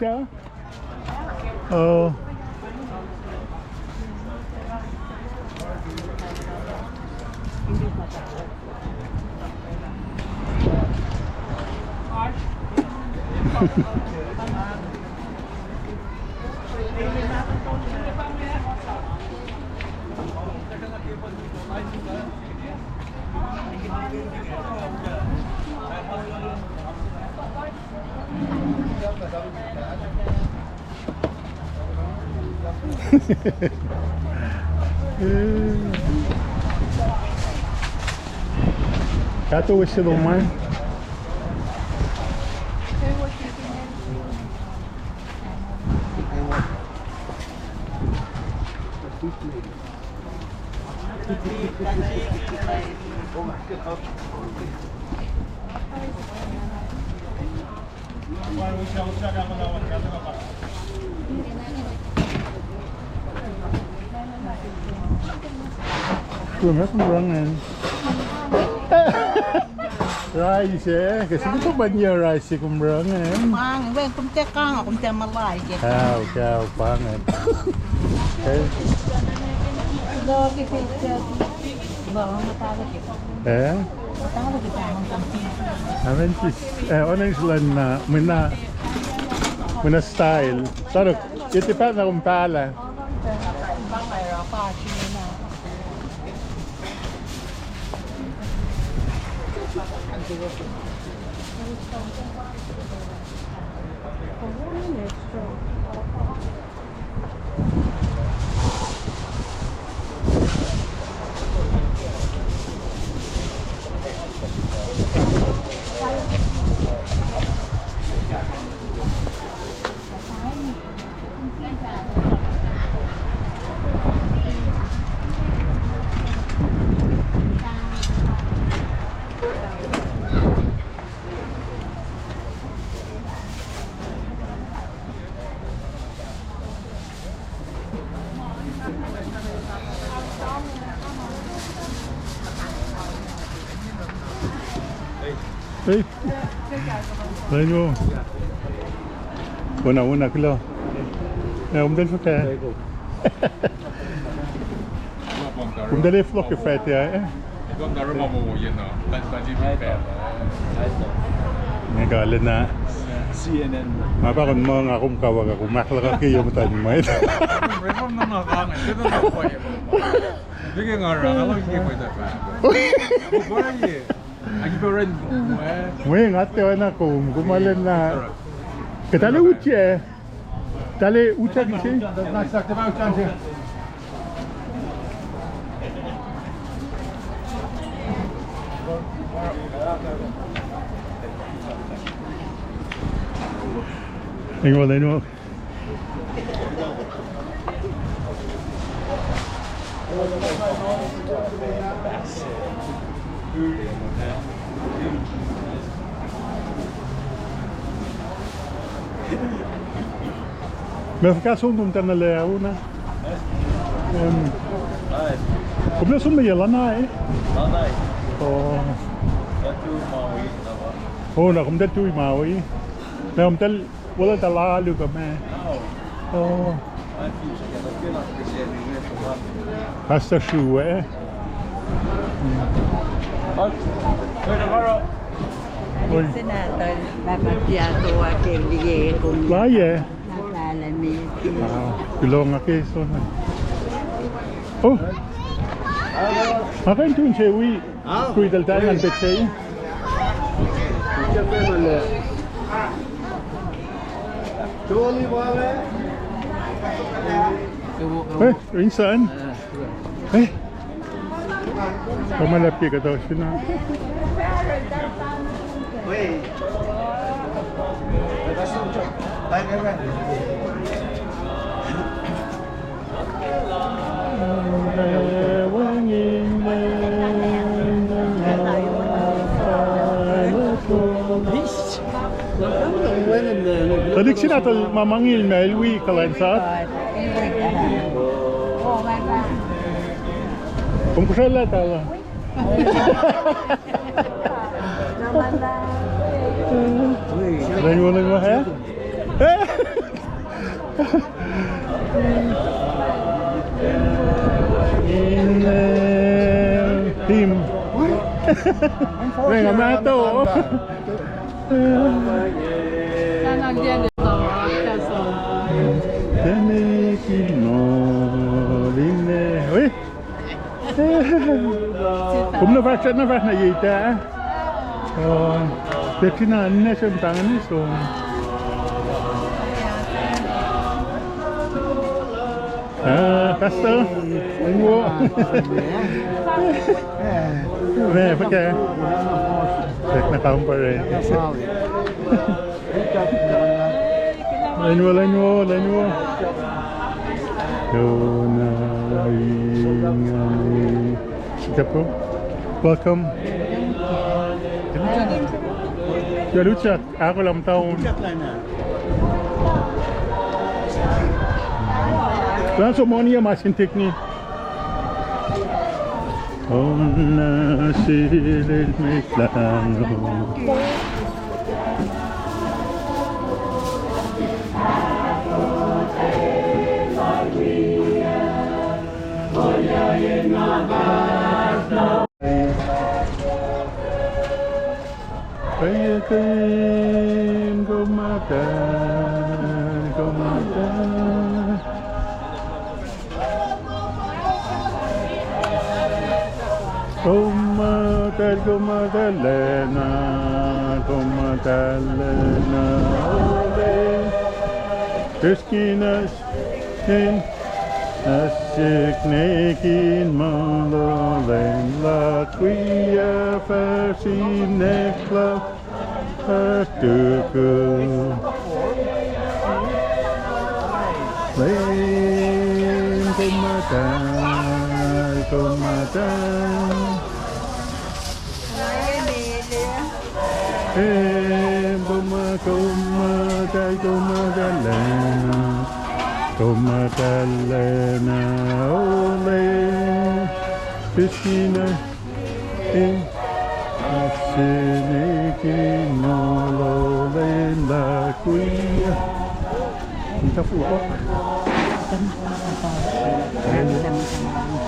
siya? Oh. Kato wish you don't mind. Belum kembarangan. Rice eh, kasi ito ba niya rice kembarangan? Mang, kung tekang ako kung malay. Kau pangan. Okay. Lagi kita. Bawa matalo kita. Eh? Matalo kita ng kampi. Amen sis. Onang sila na muna style. Sorry, itipat na kong pala. Hey, lain mo. Una kilo. Om den fortæller. Om den er flokkefett, ja. Nga galit na. CNN. Mapakon mo nga kung kawag ako. Maklaka kayo mo tayo mo. Reform na nakakangay. Dito na po yun. Bigyan nga rin. Alam ko yung ito pa. Bukura Agibaran mo eh. Mo nga tayo na kung gumalan na. Katala uche. Tale uche kasi. Nasakta ba uchan siya? Tingnan mo, tingnan mo. Men ficar som de den eller una. Kommer det som med gälla nej? Ja, nej. Och Jag tror Maui där var. na kom det tu i Maui. Men om det wala tala lu ka me. Oh, Jag tror så jag skulle ha speciellt med så var. pasta shoe eh. Hör det bara. Oi. Senator, napagpiato ako bigay ko. Laie. Nakalami. Kulong ake so na. Oh. Akan tu chewi. Kui dal tangan betei. Jag får väl. Jolly wale. Insan. Pamalapi ka daw siya na. Wait. Tadi sini atau mamangil melwi kalian saat. Kung kusala tala. Lain mo ha? Venga, Mato. Ui. Cũng nó phát là gì ta? Để khi nào anh xem tăng anh xuống. Pastor, anh mua. Về phải kìa. Để nó không phải rồi. Lên mua. Welcome. Ya luchak, aku ulang tahun. Langsung mau ni mesin teknik. Oh nasil meklano. Kayakin gumadan. Gumadalena, ole. Eskinas in asiknekin malolen la quia fasinekla atuku. Len gumadan. Gumadalena, ole. Piscina in asiknekin malolen la quia. Kita full.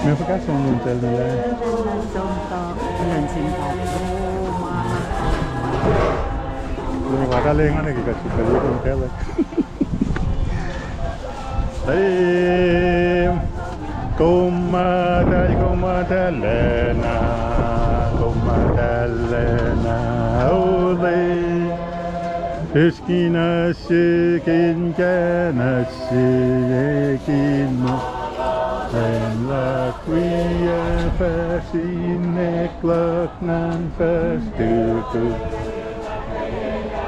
Men får kanske om inte eller? Ini bakal yang mana kita suka lihat hotel. Gumadalena, ole. Eskinasikin kanasikin mo. En la quia fasineklak nan fastuku.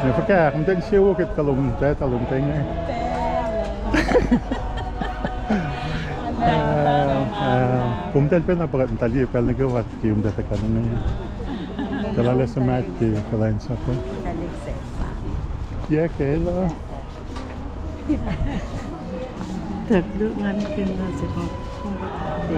Even kijken, ik denk dat ook het talum dingen.ผมเป็นapa kan tadi kalau negara wat kium data kanannya. Kalau les semat di kalian siapa? Ya kelo. Thật được ngăn kinh là sẽ không có thể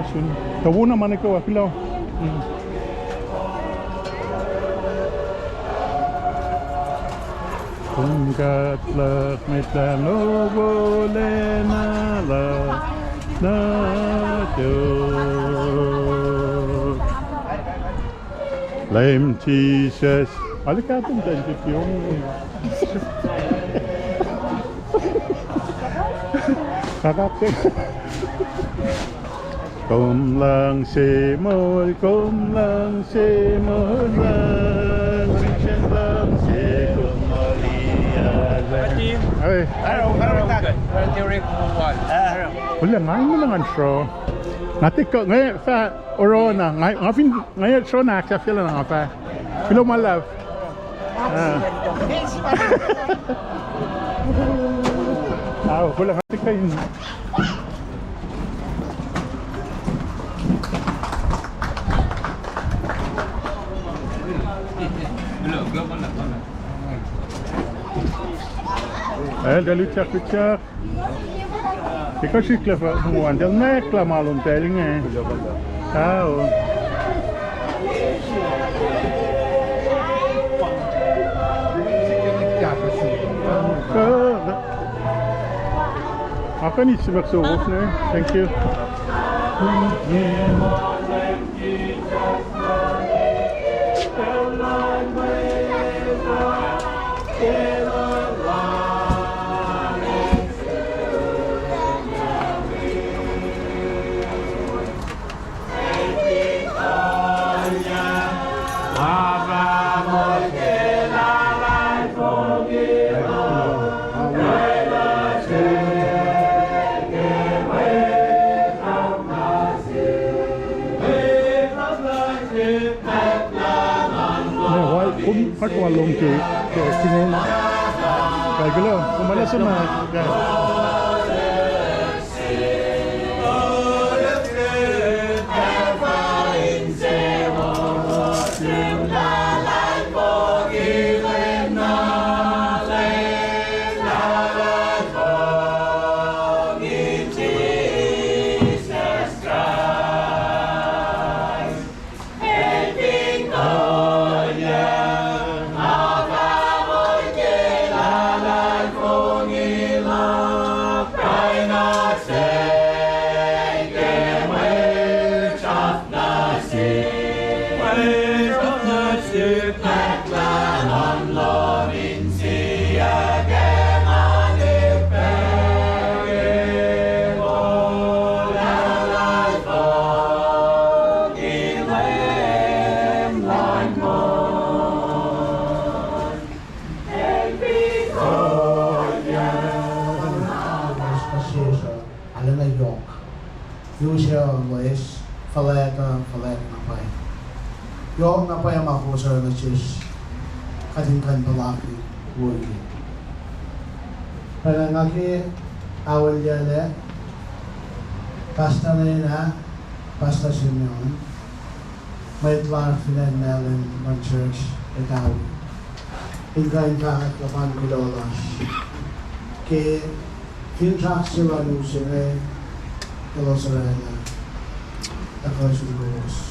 Schön. Da wohnen meine Kau, Pilau. Tunggatlah medan lo boleh nalah najut. Lame Jesus. Alle Karten dan jepung. Karakter. Kom lang semol lang Hey, wala ngayon mo lang show. Natik ko ngayon sa Orona, ngayon show na sa fila na nga Filo malav. Wala natik kayo. Där lutar. Det kan cykla för en del mäklar malum tällinge. Ja. Aku ni sebab suruh ni. Thank you. Phát qua lồng chị xin em cái lo không phải là số mà Falek napai. Yung napai ang KOSRAE na chis katingkan palaki woi. Pero ngaki awal jale pasta na pasta Simeon may plan finan Malem ng church ikaw. Tingkain ka at kapan kilolas. Ke fintrax sila nusire KOSRAE na KOSRAE.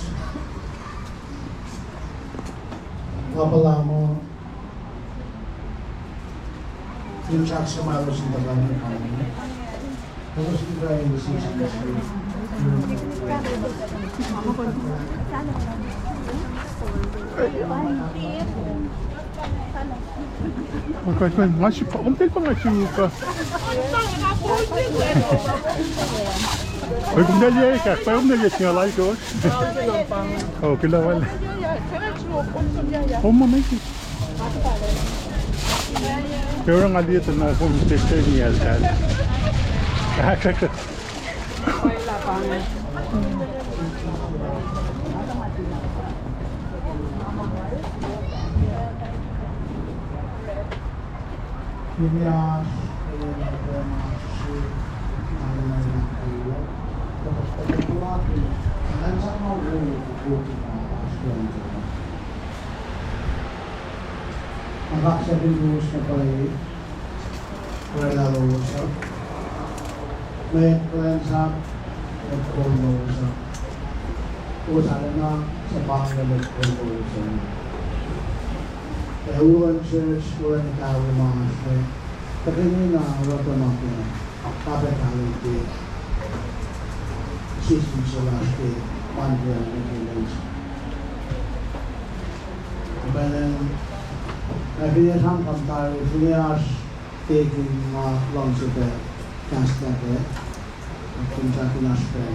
Wapala mo yung tracks na malos yung tagal ng kanya. Tapos ito ay decision na siya. Masih konten pengasih ka. Oi, kom daar jij kijk, waarom dat je snel lijkt hoor? Oh, kilawal. Oh, momentje. Pero nga dito na kung picture niya yan. Kaka. Ang sabihin mo sa pala wala usap. May plan sa Konosa. Usalana sa Bangla Konosa. Uwan Church, uwan ikaw mga Takini na wata makina. Kapit halong di. System sa last day. Pandya ang regulation. Then everything comes out if we are taking lunch of the cast that day. Things like in our spare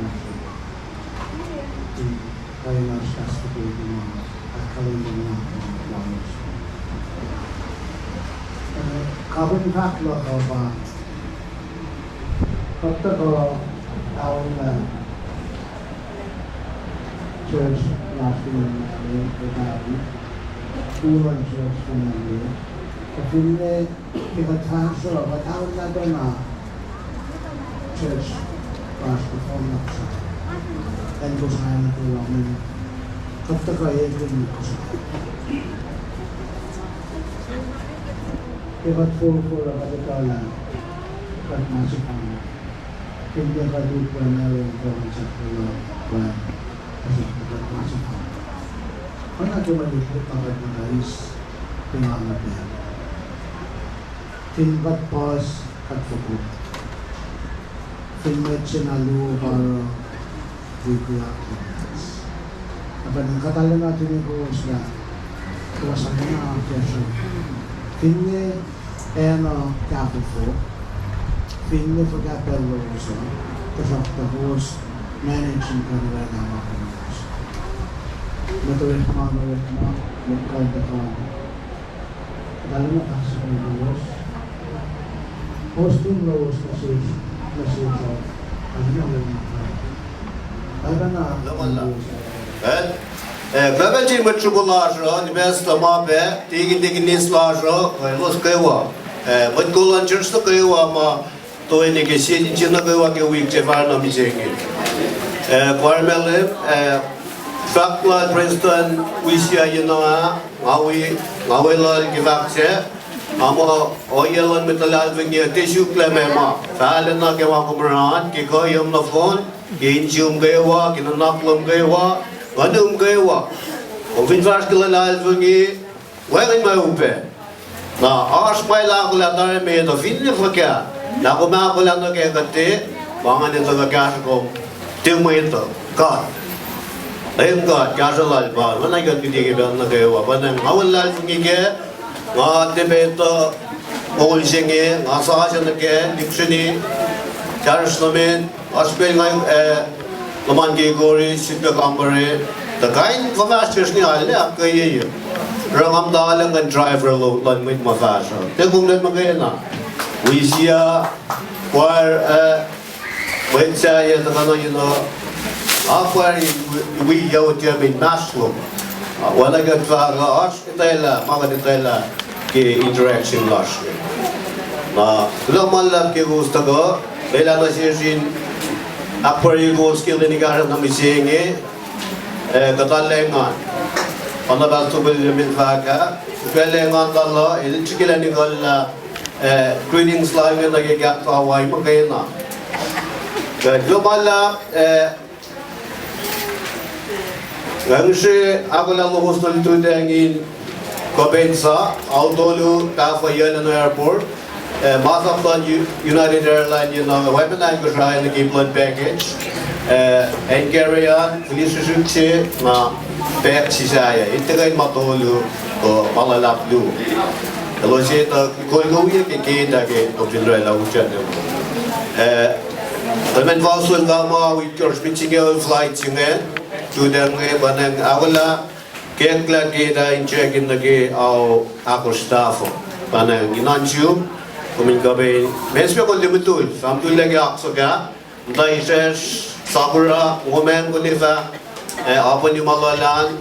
very much has to be a calendar lunch. Carbon backlog of our church last year. Uwan Church Honolulu. Kapag kita transfer, batawag na doon na church last perform na siya. And KOSRAEAN na tulungan. Kapag kayo yung KOSRAE. Kapag full ang ito lang, kapag masok ang hindi ka dito na meron ko ang sa tulungan. Kasi kapag masok ang Mana tumalipot ang guys, pinangat niya. Tinbat pas at fukot. Tinmet sinalu para bigla. Apa ng katalan natin ni KOSRAE, kawasan na ang kesyo. Tinne kapufo, tinne pagkapeloso, tapos managing kanila na mga Matuwid mo, magkanta ka. Lalo na kasi ng Diyos. Hosting laws kasi ano yung Ayba na. Bebelci matriculajă, nimesta mabe, tigi nislajă, loskaiwa. Matkulan church kaiwa ma toini ke sitina kaiwa ke week che varna mijengi. Malem Fakla Princeton wisya yinoa ngawi lal kivakse amo oyelon metalal vingi tishu klemema falena ke wa kumran ki ko yom na phone ki injum gewa ki naklum gewa wanum gewa o vinvars kelal vingi wengin mai upe na ars mai la kula dar me do finni fakya na ko ma kula no ke kate bangan to ka ko timito ka Ayun ka, kaya lal ba? Mana ikat hindi kita na kayo ba? Panang awal lal fungi ke, nga debeto, mongol singi, nga sahasya na ke, dictionary, kaya namin, aspel ngayon, laman ke gori, sipya kambari, takain mafasters ni ala, kaya yun. Rangam dalang ang driver lo, lan mo mafasya. Kung lang magaya na, wisya, war, wait saya, takano yun o, After we go to a national, when I got to arch, itala, mga itala, ke interaction last year. Laman lang ke gusto ko, bela na siya sin, upper ego skill ni karan na misingi, katalengan. Anabal tubel min faga, katalengan dalo, chikila ni kala, greetings lang yung nagigyak to Hawaii mo kayo na. Laman lang, Ngangsi ako lang gusto nito dahil Kobensa, Autolu, Tafayan and Airport, Masaftan United Airlines, you know, weapon and KOSRAE and blood package, and KOSRAEAN, Police Sukse, na pek si saya. Ito kayo matulu o malalaplu. Kalau siya ito, kung gawin kita kay Opinroy lang usiyan nyo. Almen vasul kama with your speaking flights yung Tudang banang awala kekla kita incheck in the ako staff banang inanju kumin kabe mesme ko limutul samtul lagi akso ka dai ses sabura women ko liva apa ni malalan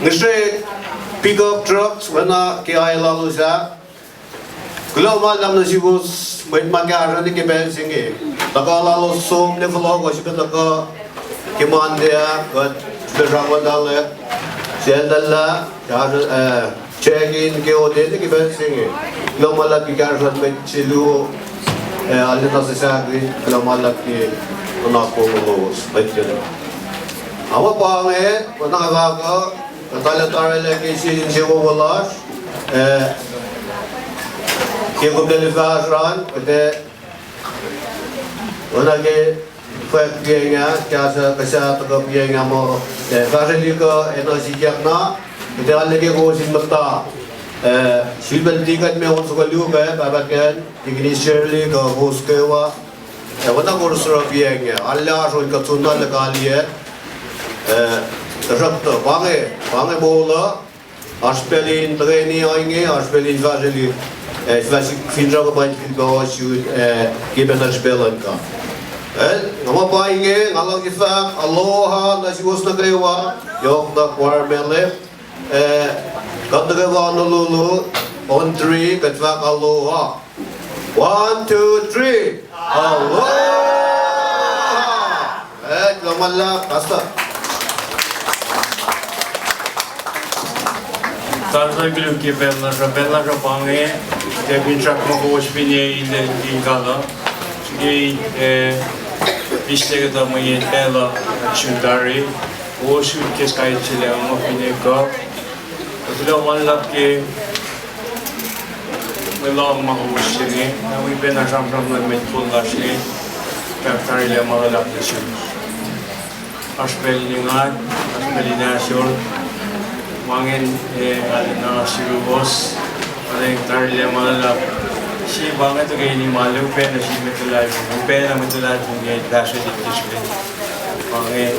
ngise pick up trucks wana ki ay lalusa global lam na sibus may magara ni kebel singe takala lo som ne vlog ko sibeta ko Kimandia, but Berawandale, Sendala, check in, Geodin, give us singing. No Malaki Garland with Chilu, alina sa sagri kalamalak ni unakong baityan. Ama pange nakakaga katala-tara lagi si walas kiko delivasran kete onage fek bienya kasa tagap bienya mo kasali ko energi jakna kete lagi ko sin mata Silbel tigat me on sukaliu ka babakan tigni shirley ko boskewa wana KOSRAE bienya alla so ka tunna la kaliye Röpte, bange bola, Aspelin treni ainge, Aspelin vaseli, ich weiß, ich finde auch bei den Bauern, geben das Spelen kann. Nama bainge, ngalang ifak, aloha, nasi was na krewa, yok na kwarmele, katrewa Honolulu, on 3, katfak aloha. 1, 2, 3, aloha! Lamala, basta. Tanto que que bela bange que binchak mo hospine in gala que istega da manhã ela chundari o shoot que sky chile mo pine ko tudo manlap que melong ma hospine na we been a jam from the met full lashne captare le malap de shoot aspelingan aspelination Mangin na sirubos, paling tarile malap. Si banget tu kayak ni malu pen si metulai, pen na metulai punya dasar di display. Mangin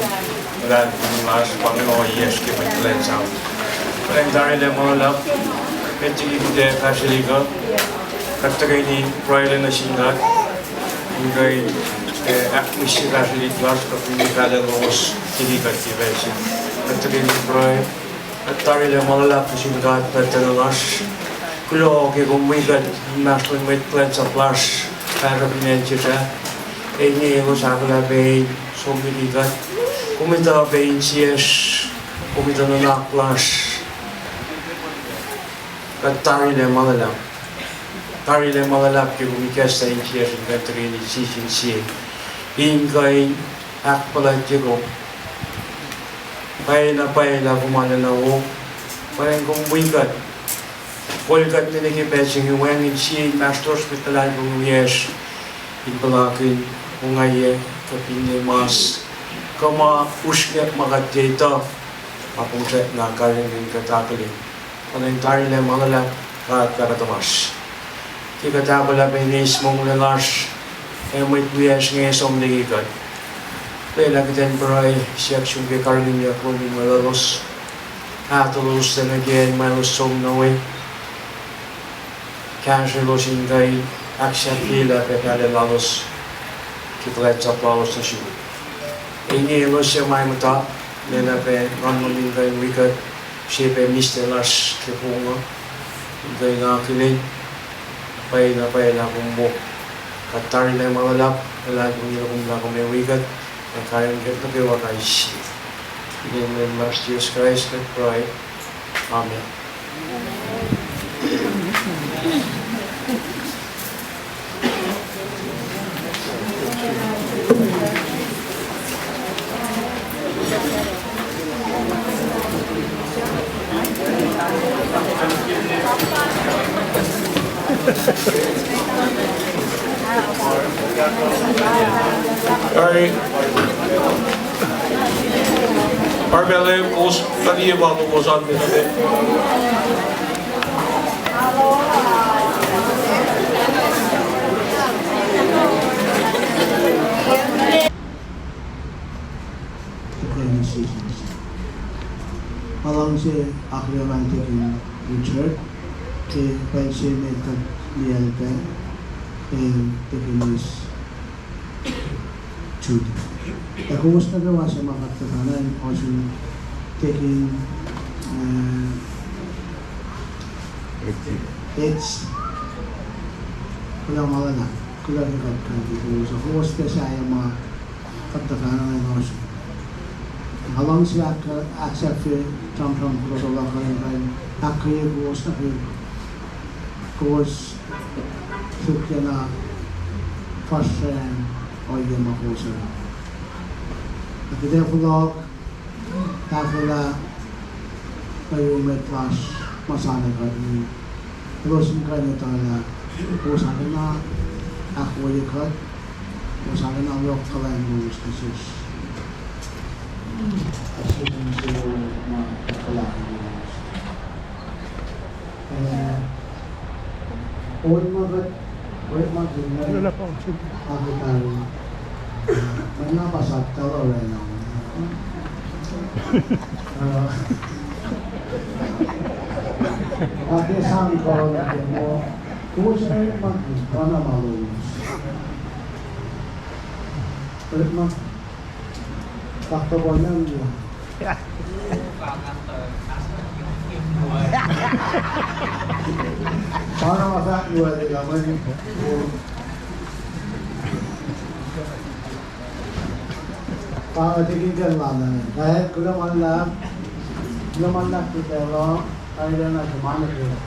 berat mas, mangin oh yes ke metulai sam. Paling tarile malap, pen cigi kita kasih liga. Kata kayak ni proyek na singat, mungkin misi kasih liga, tapi ni kalau los cigi kasih versi. Kata kayak ni proyek. At tarile malap si berat petelalas. Kulo ke gumigat mas pun met plan sa plus para pinenchira. Ini lo sagla be somigat. Kumita be inches. Kumita na plus. At tarile malap. Tarile malap ke gumigas sa inches katrini si. Ingkain akpala jego. Paila kumana na wo. Parang kung wigat. Volgat na nagipensing yung wangin siya master hospitalan kung yes. Ipalakin kung ngayon kapinay mas. Kama usgat magat dito. Mapungset na karin katakali. Parang tarile malala karatamas. Kikatabala pinis mong lalas. May tuyas ngayon sa umligigat. Pela kita berai siap sungguh karena dia pun malos, atulus dan again malos som nawe. Kanske los ingai action pila pekade lalos kita lihat lalos nasi. Ini los yang mai mata, nena pe ranmon ingai wikat, siapa mistelas kepunga, ingai ngakilin, payla kumbo, katari na malap, lagi kumla kumla wikat. And kaya get the bill of ice. In the name of Jesus Christ, we pray. Amen. Alright. Malem, tadi ya waktu kosan kita deh. Along से आखिरी वाले के Richard के पैसे में तक लिया गया टेक्निस छूट Kung gusto nagawa sa mga katatanan, also taking it's kulang malala, kulang ikatkan dito. So kung gusto siya yung mga katatanan ng also. Along siya accept from kulang wala ka rin akaya kuwas na kayo. Kuwas sukya na KOSRAEAN o yung KOSRAE. At ito vlog, tapos kayo may class masana ka ni terus ka nito na usaha na ako ikat usaha na ang local language this is Wala pa ako. ako tayo manapasat talo rin ako Ate sang ko mo kung saan mana malu Pertama faktor banyak dia para masa dua tiga menit para tinggal mana kahit kuda malak kita lo ada nak mana dia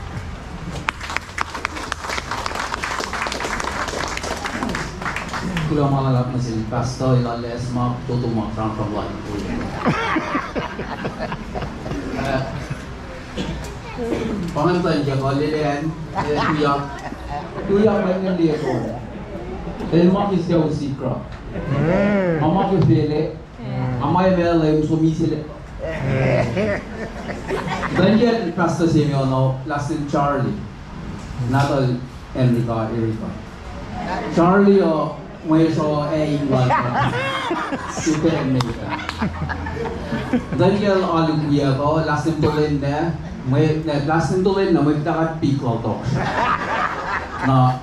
Kulang malap na si Pastor ilales mga tutumak from one pool. Pangantan niya ko, lilihan, tuyak ba yung liya ko? Dahil makis siya usikra. Mama ko pili, amay mela yung sumisili. Dahil Pastor Simeon, last in Charlie, Natal Enrica, Erika. Charlie may so England super America. Dahil alam niya ko, last in Tulin na, may dagat people to. Na,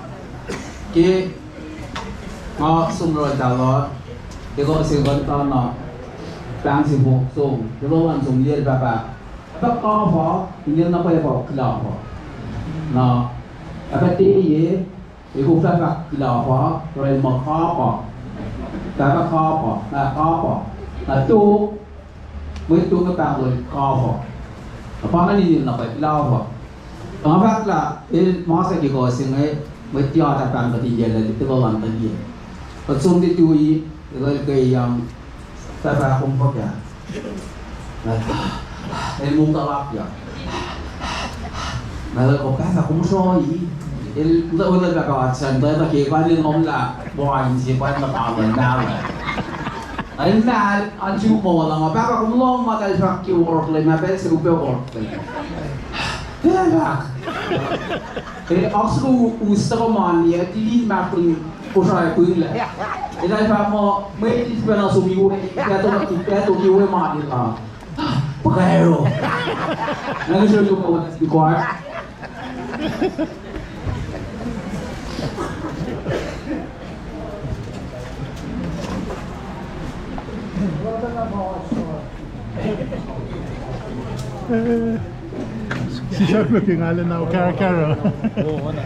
sunod dalo, ikaw sigurta na, bang si Buksong, ikaw ang sumlir baba. Pagkakawa, hindi na pa yung klaro. Na, apati Ikaw sa kilawa, rin makapa, kakakapa, na ito, may ito na pangoy, kapa. Panganin na pa, kilawa. Ang bakla, mga sa kikosin ay, may tiyata pang katidya na dito ba lang taliya. Pag sumdi tuwi, ikaw kayang tatakong pa kaya. Ay mong talak ya. Nalala ko, kaya kung soy, Kita udah berkawasan, tapi kita ni nomla, bukan siapa yang tahu nama. Anda anjing mau lang, apa kung long magal fakki work le, mabel sa rupe work le. Kaya ako gusto ko man niya, hindi makling KOSRAE ko nila. Dahil pa mo, may isip na sumiwe, kaya ito kiwe man nila. Pagkero. Nag-isip ko di ko Si Chuck looking ngalan na Kara. Oo, wala.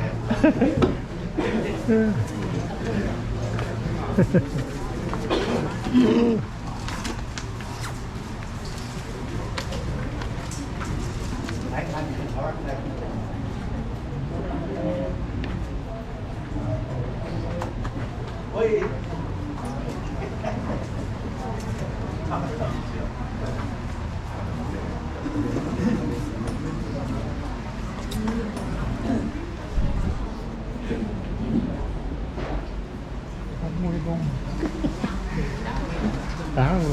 Tahu.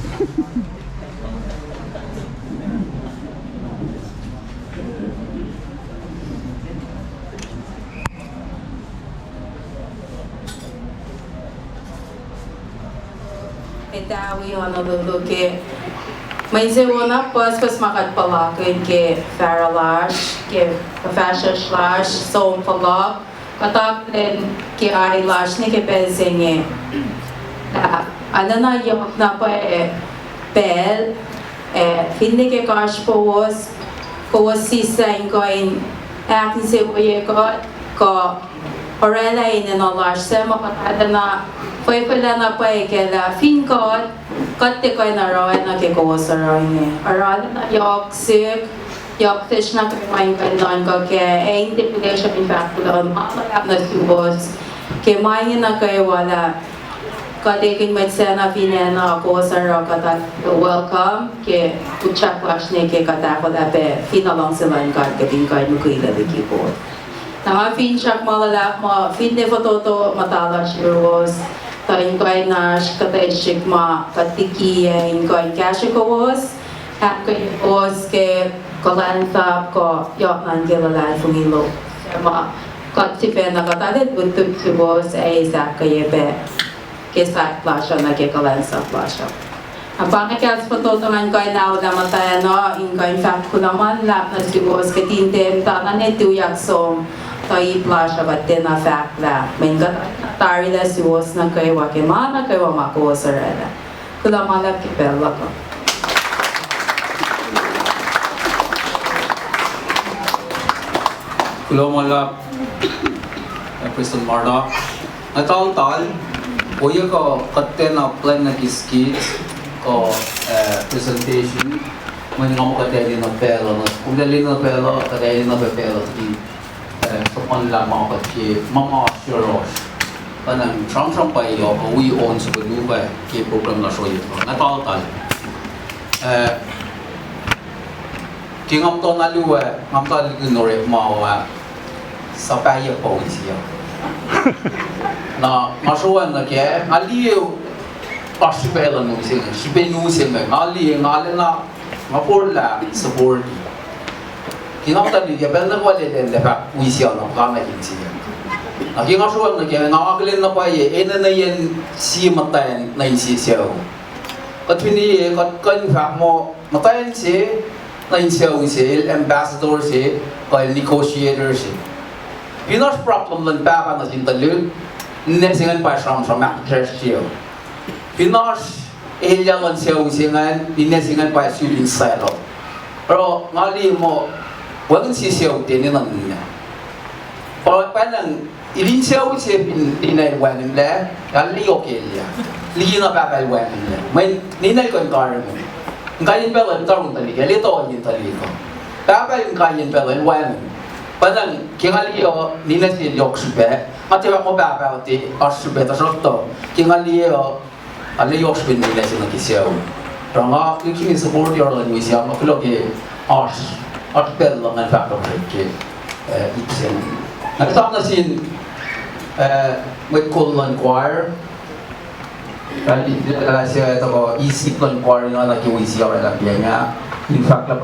Itawi Honolulu ke may zewona pas makat palakin ke faralash ke fashion slash so palak katak den ke ari lash ne ke pezenye na anana yok na pa bel finde ke kash pos sisa ingoin akin se oye ko orela in no lash se makata na Foi pala na pa ikela finkot katte ko na raw na ke KOSRAE ni. Aral na yok sik yok fish na kamain kan don ko ke interpretation in fact don malap na subos ke mai na kai wala kadekin medsena vinena KOSRAE kata welcome ke ucap wasne ke kata koda pe finalong silan kan ke tingkai nukuila diki po. Na fin chak malala ma fin de foto matala shiros ta ingkai na kata shikma katiki ingkai kashikos hap ke os ke kolanta ko yaknan gelala fungilo. Ma katipe na kata de butup kibos ay sakayebe. Kisah plasha na ke kalensa plasha. Ang pangkakas foto tangan ko ay na mataya no ingay fact ko naman lap na sigos ke tintem tanan netu yaksom tay plasha batte na fact la menga tari la sigos na kay wa ke mana kay wa KOSRAE. Kulaman la ke perla ko. Kulaman la President Marda. Natal Oya ko katena plan na skits ko presentation may ngamo katena na pelo no kung dali na pelo katena na pelo di so on la mga katye mga sure panang trong pa yo ko we on so do ba ke program na show ito na tal kingam to na luwa ngam ta ignore mawa sa pa yo po siya na masuan na kaya aliyo pasipela no sing sipenu sing ali ngale na mapurla support kinamta di ya benda ko le den ba wisya no kama hinsiya aki masuan na kaya na aklen na pa ye ena na yen si matayan na insiya katwini kan fa mo matayan si na insiya si ambassador si kay negotiator si Pinos problem lang pa na sintalun nesingan pa from actress siya. Pinos ihilangan siya usingan nesingan pa suling silo. Pero ngali mo walang siya tininan niya. Pero panang ilin siya usiya pinay wanin le kali okay niya. Ligi na pa wanin niya. May ninay ko environment. Kayin pala tarong tali lito yin tali ko. Tapos kayin pala wanin. Padang kingalio nina si yoksbe ati ba mo ba ti asbe ta sotto kingalio ali yoksbe nila si nakisyaw ranga kiki support your language ya maklo ke art bell lang factor ke ipsen nakita na sin with colon choir kali siya ito ko easy colon choir na nakiwisi ako lang niya in fact la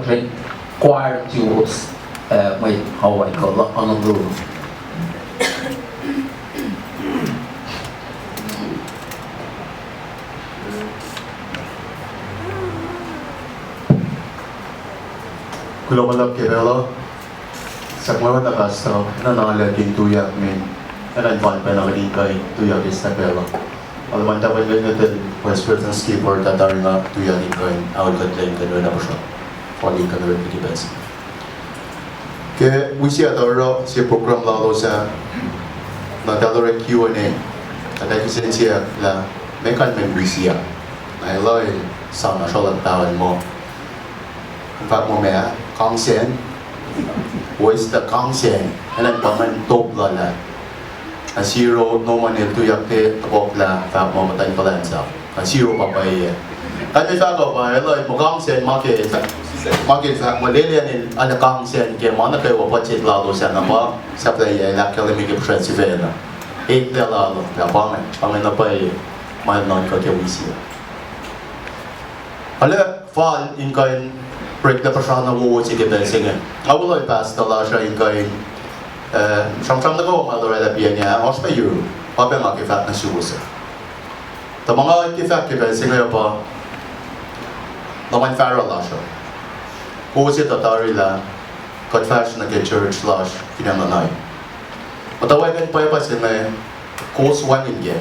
choir tunes may Hawaii ko Honolulu. Kulo malap kirelo sa mga nakasto na nangalaging tuyak min nanadvan pa na kalingkay tuyak is na pelo. Alaman tapan lang natin West Britain skipper tatar nga tuyak ingkay outlet lang kanwa na po siya. Falling kanwa pitibes. Ke wisi ataro si program lalo sa nadalore Q&A at ay kisensiya la mekan men wisiya ay loy sa nasolat tawan mo in fact mo mea kangsen voice the kangsen anan paman top la a zero no man el tuyak te tabok la fact mo matay palansa a zero papay at may fact ko ba loy mo kangsen market fact mo lelian ana kangsen ke mana kay wapachit lalo sa nama sa play la kalimig presivela eight lalo la pamen na pay man non ko ke wisiya ala fall in kain break the persona wo si ke dancing awuloy pasta la sha in kain from na go ma dore la pianya ospa you pape ma ke fact na suusa ta mga ke fact ke dancing yo pa naman faro la sha Kusi tatari la kat fashion na ke church lash kinananay. Matawagan pa pa sin may KOSRAEAN ge.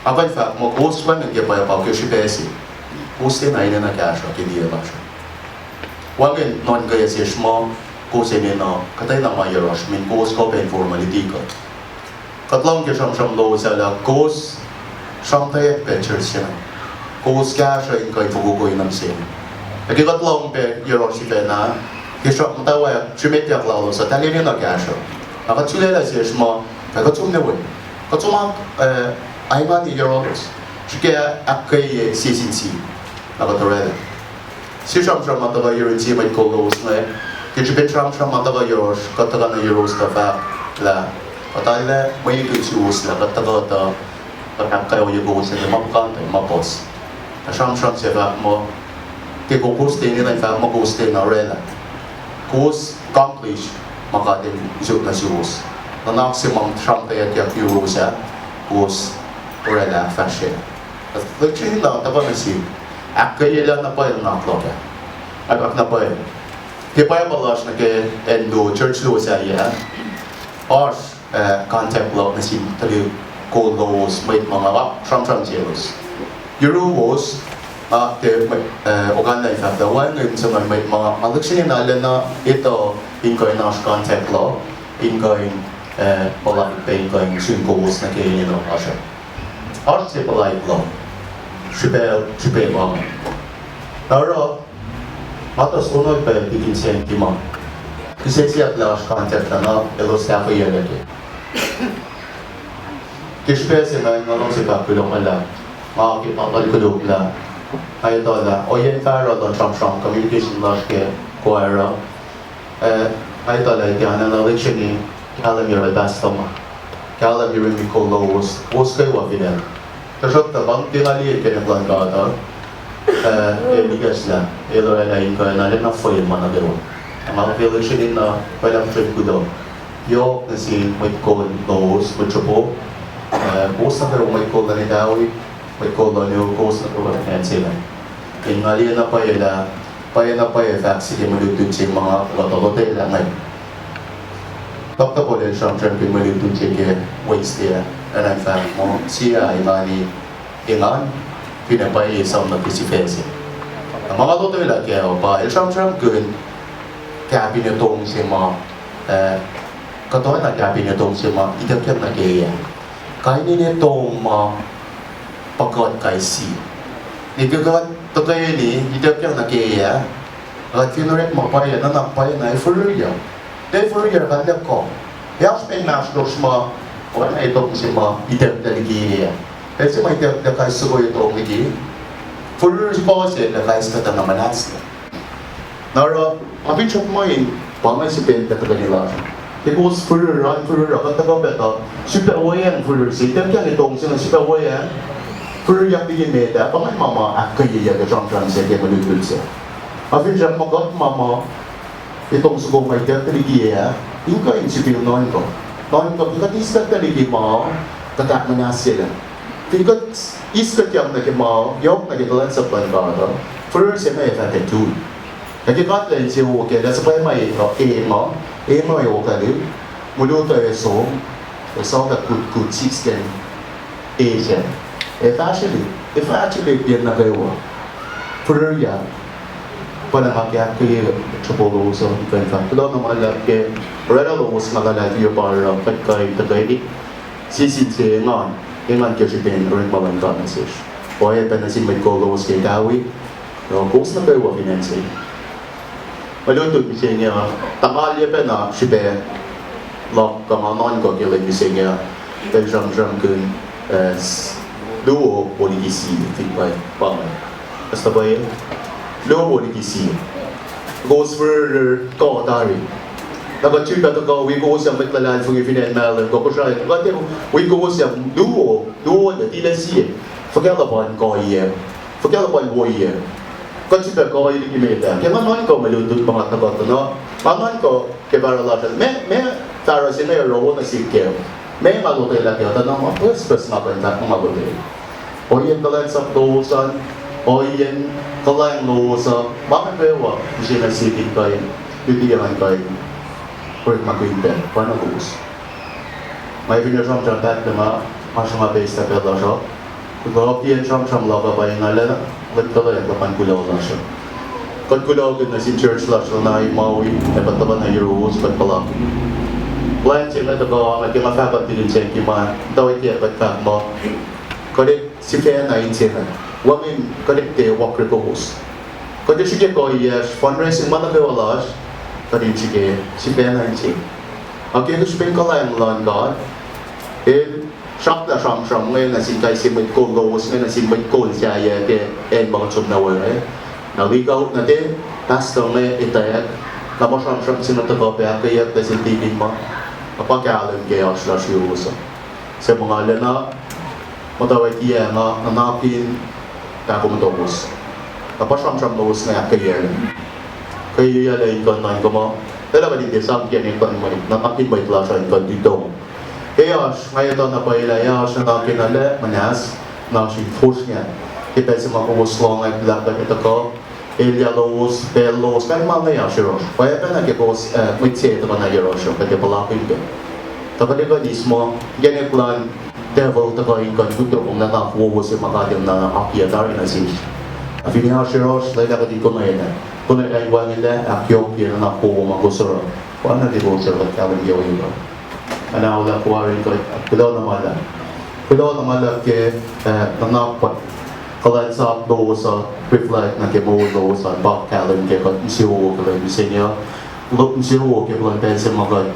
Akan fa mo KOSRAEAN ge pa pa ke shipesi. Kusi na ina na kasha ke dia lash. Wagen non ga yesi shmo kusi ni no katay na mayarosh min kos ko pen formality ko. Katlong ke sham lo sa la kos sham tay pe church na. Kos kasha in kai fugu ko inam sin. Cái gật lông về Europe na cái shop mà tao vậy, chuyên biệt tiệc lâu rồi, tao lấy nó cả rồi, mà cái chú lấy là gì mà phải có chung nhau vậy, ก็จะมาไอ้บ้านที่ยอร์กชุดแกอักเกย์ซีซินซีแล้วก็ตัวเรื่องสิ่งที่เรามาตัวก็ยูริจีไม่โกลส์เลยที่จะเป็นเรามาตัวก็ยูร์ก็ตัวกันยูร์สตัวฟ้าละก็ตอนนี้ไม่ยูริจีส์ละก็ตัวก็อักเกย์ยูร์สเนี่ยมาบุกกันมาโพสแต่เราเชื่อว่ามาที่กูโพสต์นี่เลยฟ้ามาโพสต์นี่อะไรล่ะโพสต์ accomplish มาการเป็นจุดนั้นยูร์สแล้วนักสิ่งมันเราที่ยูร์สเนี่ยโพสต์อะไรล่ะแฟชั่นแต่ที่นี่เราตัวก็สิ่งAcknowledgements na pa yung nakloke. Ak na pa yung. Kaya balas na ke endo church lo sa iya. Or contact lo na sin tali ko los may mga from jelos. Euro was te organ na ifat dawan ng sa may mga malaksin na na ito inkoy na contact lo inkoy pala inkoy sun ko was na ke no asha. Or se pala lo. Super bang. Naro, mata sunod pa bikin sentiment. Kasi siya lawas concept na elos na ko yan lagi. Kispe siya na nalong si Kapulong ala, makakita ko la. Ay ito la, o yan faro don from communication laws ke kuara. Ay ito la, kaya na leksyon ni kalam yung basta mo. Kalam yung ko lawas, was kayo wafidel. Kasot na bang tingali kaya plan ka ito? Bigas na. Ilo ay nain ko na rin na foil man na gawin. Ang mga election din na walang trip ko daw. Yok na si may call laws, may chupo. Post na pero may call na ni Dawi. May call na niyo, post na pero na sila. Yung ngali na pa yung facts hindi malutun siya mga katalote lang ay. Tapos po din siyang hindi malutun siya kaya Wednesday. And in fact, mo siya ay mani ingan pinapay isang nagkisipesi. Ang mga totoo nila kaya pa, isang kun kaya pinatong siya mga katoan na kaya pinatong siya mga itagyan na kaya. Kaya nitong mga pagkat kay si. Nagagat totoo ni itagyan na kaya at kinurit mga paya na nakapaya na i-furrier. I-furrier ka niya ko. Yes, may masters mga wala ito kasi ma-itag na ligiya. Kasi ma-itag na kayo sugo ito ang ligiya. First kasi na kayo sa naman natin. Nara, mabitsak mo yun, pangay si Penta ka kanila. Because further, kataga beta, sipawayan further si, tempiang itong sila sipawayan, further yung bigyan meta, pangay mama, kaya yung jang-jang siya, kaya malutul siya. Mabitsak mo kat mama, itong sugo ma-itag na ligiya, yung kayo sipil noon ko. Noon ko, ikat iskat na ligi mo, katak na nga sila. Ikat iskat yung naging mo, yung naging sa plan ka ito, first yung may effective tool. Nagikat lang siya okay, nasa pa yung may mo yung okay din. Muluto yung song, so that could system Asian. If actually, yan na kayo, first yan, panahakya kayo chupolo so in fact lo no malap ke rela lo was magala yo para pagkay tagay sisid se ngon eman ke sipen rin balan ka message o ay panasin may kolos ke dawi no post na kayo finance maluto siya niya tangalya pa na sipe lo kamanon ko kila siya niya jam kun duo polisi feedback pa basta ba yun Low body kisi goes further go dari. Dapat juga tu kau we go siam berkelan fungi finan Malem kau KOSRAE. Kau we go siam duo na tidak sih. Forget about kau ye. Forget about wo ye. Kau juga kau ini gimana? Kau mana kau melutut banget nak kau no? Mana kau kebaralatan? Me taruh sini robo nasi kau. Me malu tu lagi atau nama plus makan tak malu tu. Oh ye kalian sabdosan. O yan, kalayang lo sa bakit bewa siya nagsitig kayo, bibigyan kayo, pwede mag-winter, paano gusto? May pinasang jatat na mga base na pala siya. Kung yan siyang laba pa yung alala, ba't kalayang kapan kulaw na siya? Kat kulaw na si church lash na imawi, dapat naman na euros, kat pala. Plan siya na ito ko, magkakapat din siya kima, tawag yan, ba't ka mo? Kaya si Fea na yun siya na. Wamin kadikte wakre ko host. Kada sige ko yes fundraising mana ko walas. Kada sige si pena insi. Ang kaya ko spend ko lang God. shop da sham ngai na sin kai sim mit ko los ngai na sim mit ko sia ye ke en bang chum na we na wi go na te pastor ngai ita na mo sham sin na to ko pa ke ye ta sin ti bin ma apa ka len ke as la shiu so se mo ngale na mo ta wa ti ya na pin ta ko mo to bus apa sham los na ke ye ke ye ya le ko na ko mo te la ba di de sam ke ni ko ni na pin bai la sa ko di to Eos, ngayon na pa ila eos na kinala manas na si force niya. Kita sa mga uslong ay laban ito ko. Ilya los, pelos, kan mga eos eos. Kaya pa na kipos mitse ito na eos eos. Kaya pala ko ito. Tapos ito dismo, ganyan plan devil ito ko yung kuto kung nakakuha sa makadim na akiyatari na si. Afini eos eos, lain ako di ko ngayon na. Kung naiwan nila, akiyok yun na nakuha mga kusuro. Kung ano di ko sila kawin gawin ko. Ana wala kuwarin ko kulo na mala ke nanapot kalan sa do sa reflect na ke mo do sa back calendar ke ko siwo ko le bisenya look siwo ke ko pensa mga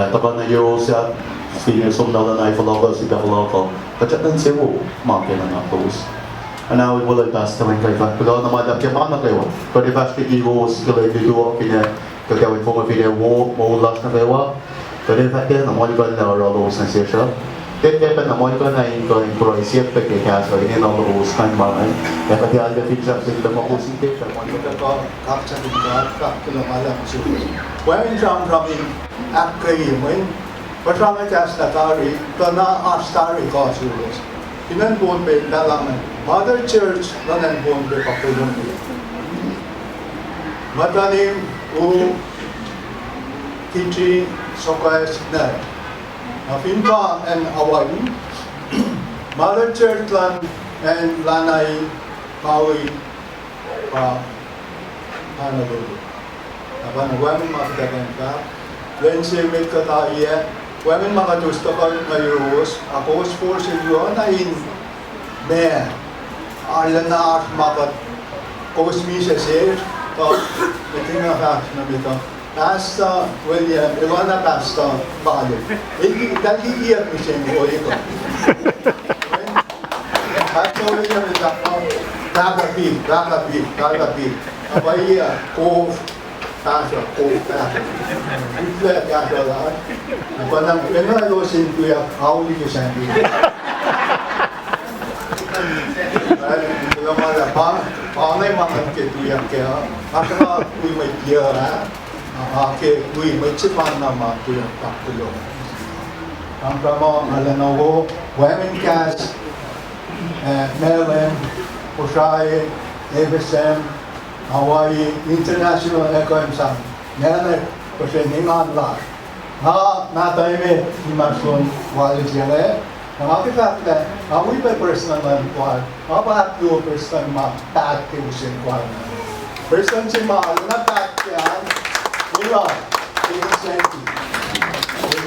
tapan na euro sa senior som na na follow si developer kachat nan siwo market na napos ana wala tas tamen kay fa kulo na mala ke mana kayo ko de fast egos ko le do kina ko kawin mo video mo last na kayo Pero fakir na mo ko na rolos na siya. Kaya na mo ko na in ko in Croatia pe ke kaso ini na rolos kan man. Ya pati alga feature sa mo ko sinte mo ko kapcha din ka kilo mala siya. When jam in akai mo pasama jasta tari to na astari ko sulos. Inan bon pe dalaman. Mother Church nan bon pe papulong. Matanim u Kitchi Sokai Sidney. Finpa and Hawaii, Mother Church Land and Lanai Maui Honolulu. Apan wamin makatagan ka, when si may kataya, wamin makadusto ka ngayos, ako for silyo na in me, ala na as makat kosmi sa sir, to, ito nga facts na bito. Pastor William, Iwana Pastor Malem. Dali iyak ni siya mo ito. Pastor William is ako, kagabi. Abay ko, Pastor, Bigla Pastor lahat. Panang, pinalosin ko yung hawli ko siya dito. Ito mga panay mga kituyan kaya, makaka kuy may tiyara, ke kuy may chipan na matulang pakulo. Ang pramo alanawo, women cast, Malem, KOSRAE, ABSM, Hawaii, International Economic Nana kasi ningan la. Natay me ni masun wali jele. Ang fakta, awi pa personal man kuan. Apa tu personal ma tag ke usin kuan. Personal si ma na tag yan. Mula, safety.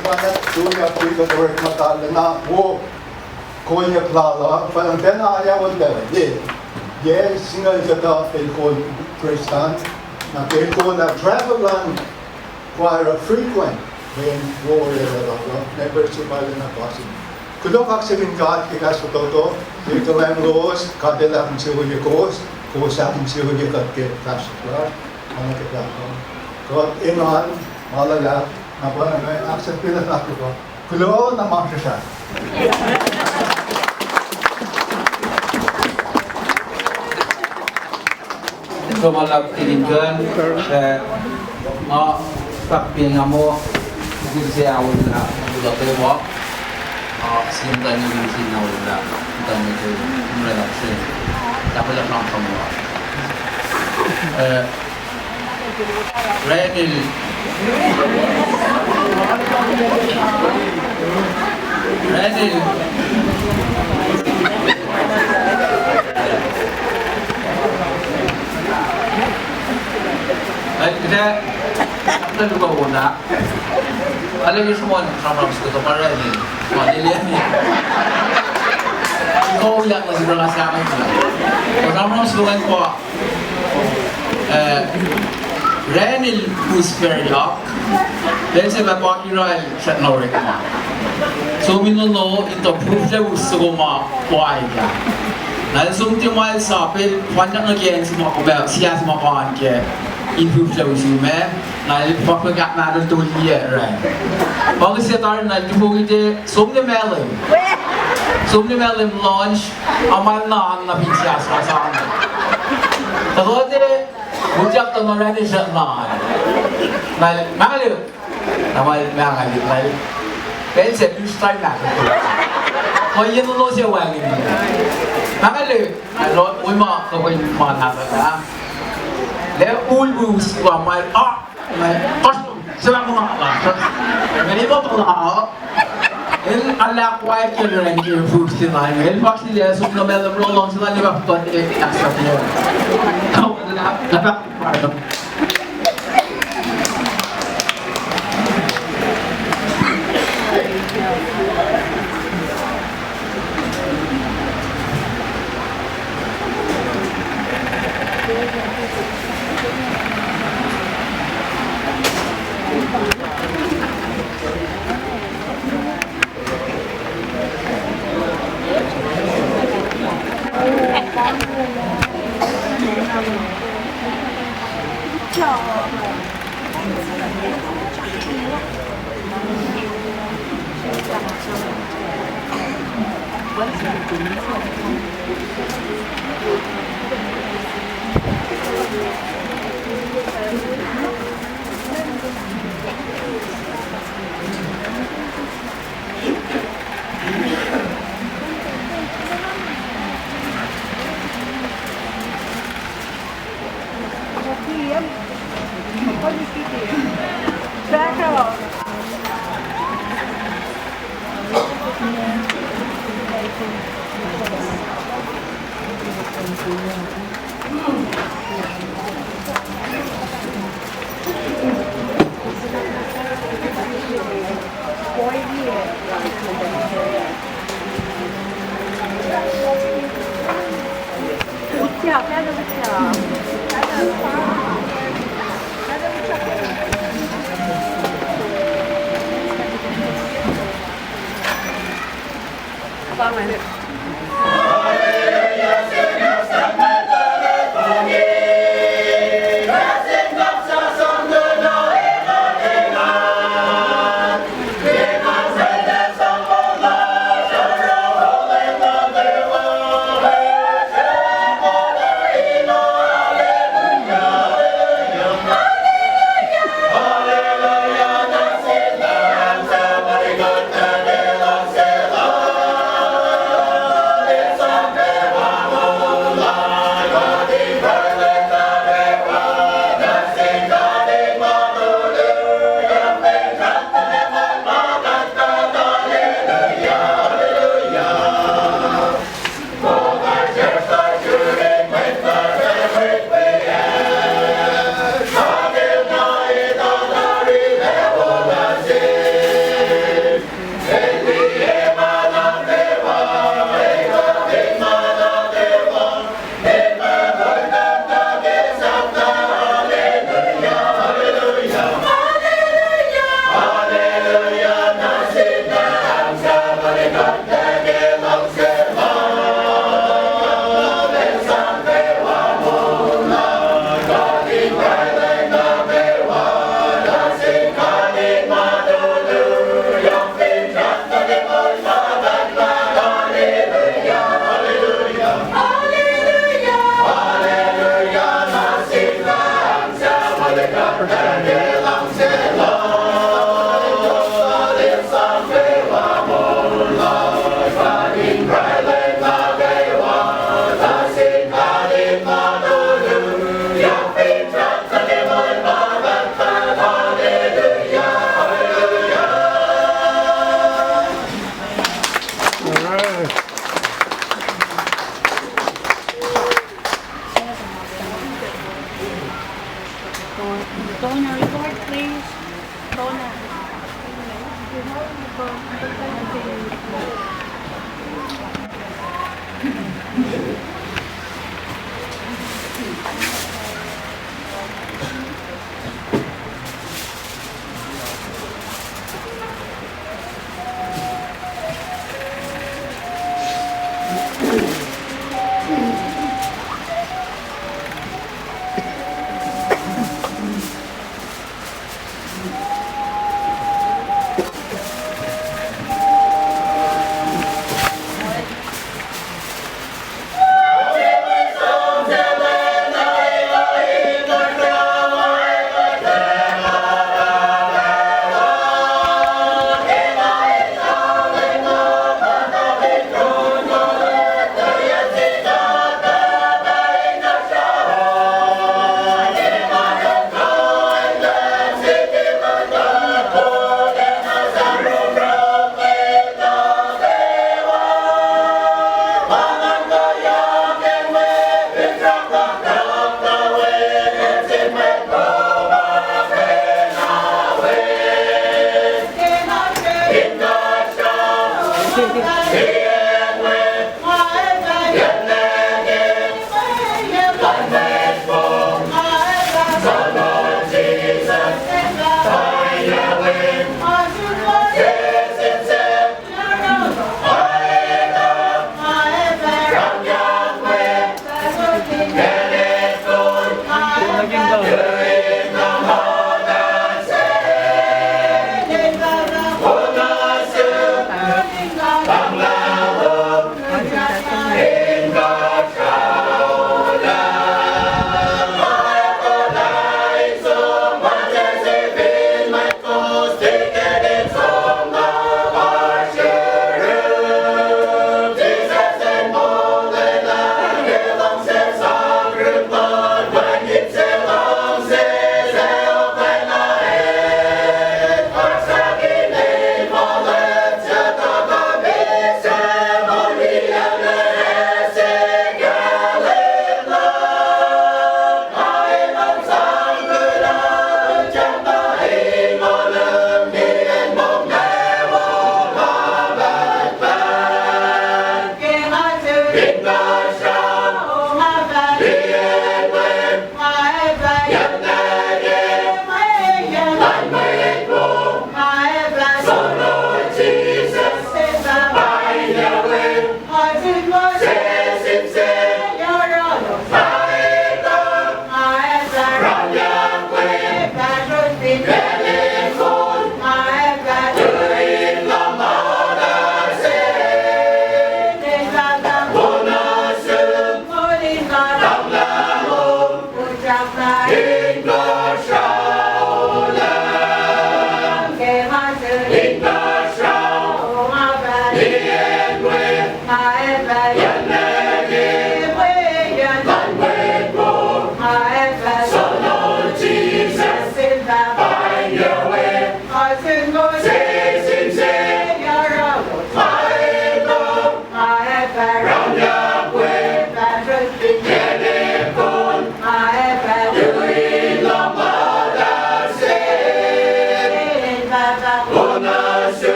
Mana tu ya pui ka work mata na wo konya plala, parang tena ya wala. Ye single kata el ko Christian. Na el ko na travel land quite frequent when war never survive na possible. Kulo kaksakin ka kikas toto, ito lang los, kadela kung siya kos, kosa kung siya kat ke kasla, ano kita ko. Ko inan malala, apa na aksa pila na ko. Kulo na masya siya. Ito malap tinigyan, takpin nga mo, hindi siya awal na ulat kayo mo. Sinta niyo yung sinawal na kita mo ito yung redaction. Dapat lang ang kamuha. Regal. Ay, kita kita lupa una. Alam niyo semua ramai suka para ini. Dilihat ni. Kau yang masih berasa apa itu? Orang-orang suka kau Renil Pusperyok, then se va Pakirel Shatnorikma. So we don't know into proof the Usugoma Waika. Now, some of my sapel, one against Mokobel, Sias Mapan, improve the Usume, now the Papa got married to a year, right? Augustar, like the movie, some of the Malem. Some of the Malem launch, a man on the Pichas Rasan. The Lord. Bujak to already shut down. Malem, now Malem, then said you strike that. Oh, you don't know your way. Malem, I wrote we mark the way you want to have it. They're all rules for my art, my costume. So I'm not many people in a lap white children give food tonight. And actually, there's some no matter how long I live up to the extra.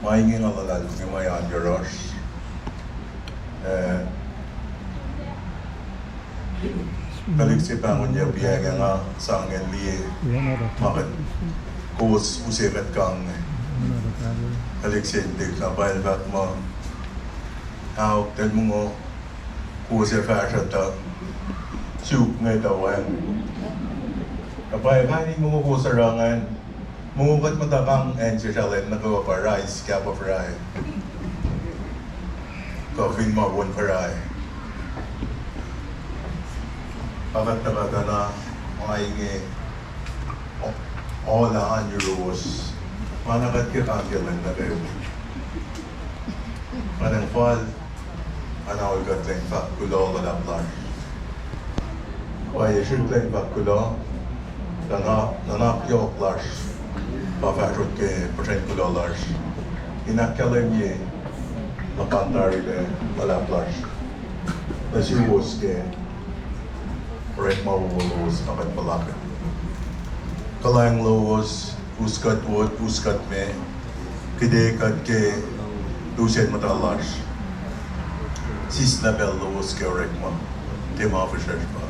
Maingin alalar ngemayan garosh. Balik si pangon niya biyaga nga sa angin liye. Makat kos usirat kang balik si dik na bayal bat mo. Hawak tal mo ngo kos ya fasya ta suk ngay tawayan. Kapay kani mo KOSRAEAN Mungukat matakang enchilin na gawa pa rice, kaya pa fry. Coffee mabon fry. Pakat na kata na maingin all euros. Manakat kitangkilan na kayo. Manang fall, anawal ka tayong fakulo ka na plan. Kaya shoot tayong fakulo, nanak yung plush. $500 Inakalim ye lapantari de malaplas. Nasiwas ke rek mawulos naman palaka. Kalayang lawas, uskat wot, uskat me, kide kat ke dusen matalas. Sis level lawas ke rek ma, tim officer pa.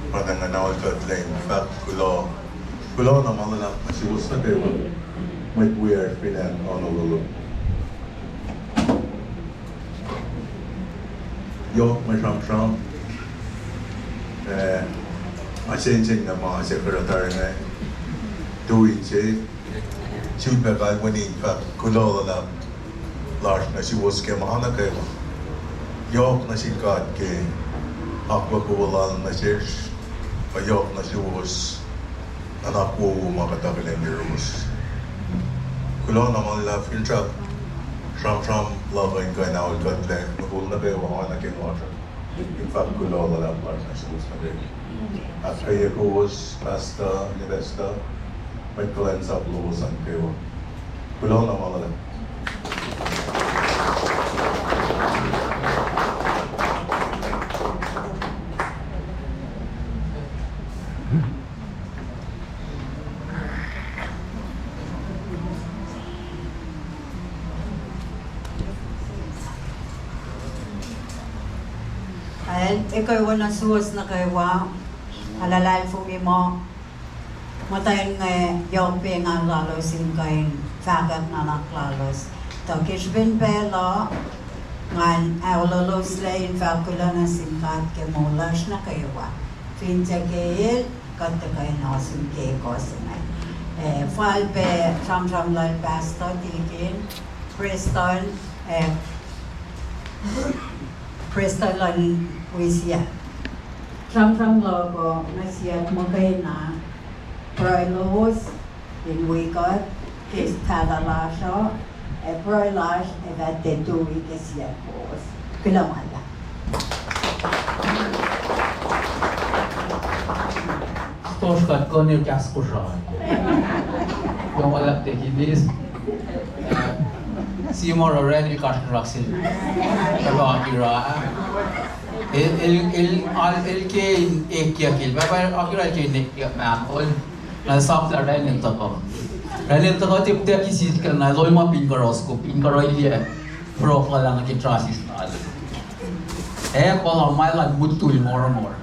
Padang anawal kat lane, fact kulo na malanak na si uskat ke might wear pinan Honolulu. Yo, may sham. Asensing na mga sekretary na doing siya. Siya bagay wani pa kulo na large na si was ke mahana kayo. Yo, na si kat ke akwa kuwalan na siya. Yo, na si was anak ko makatagal ni Rose. Kulo na mga love in trap. Sham loving kayo na all kat lang. Nagul na kayo mga anak yung water. In fact, kulo na lang large na si was na kayo. At kaya ko was pasta, nibesta, may cleanse up lubusan kayo. Kulo na mga lang. Ikaw walang suwas na kaywa, alalay fumi mo, matayin nga yung pingang lalos yung kain fagat na naklalos. Tokish bin pelo, ngan awlalos layin fakula na singkat ke mulash na kaywa. Finja kail, kata kayo nasun kay KOSRAE. Fal pe sam lal pasto tikin, Preston lan wisya. Sam logo nasya magay na proilos in wikot kis tadalasho proilash that they do wikis ya pos. Kilamala. Stoškat konir kas KOSRAE. Yung wala tekilis. Simor already cut raksil. Kaba akira. El ke ek yakil. Baba akira ke nek man ol. Na sap la ren enta ko. Ren enta ko tip tip kisi karna loi ma pin karos ko pin karoi dia. Pro kala na ke trasis na. Ko mai la mutul more.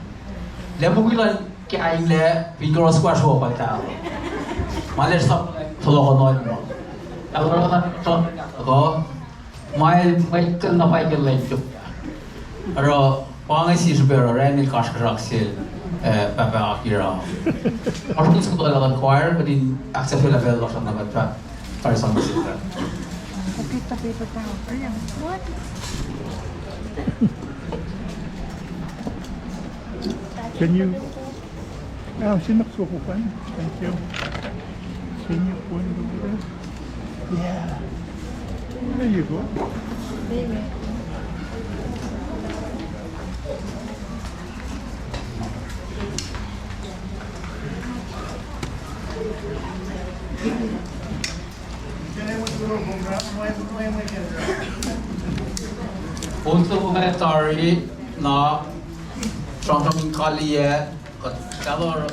Le bugilan ke ai le pin karos ko asho pa ta. Male sap tholo ko noi mo. Kalau ko mai kan na pai ke le chup. Aro pangai si supero ren il kash raksil papa akira. Artus ko la choir but in accept level of na ba para sa musika. Tapi what? Can you sinaksukupan? Thank you. Can you point over there? Yeah. There you go. Baby. Untuk komentari na trong kaliya kalau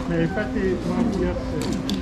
Ma infatti non puoi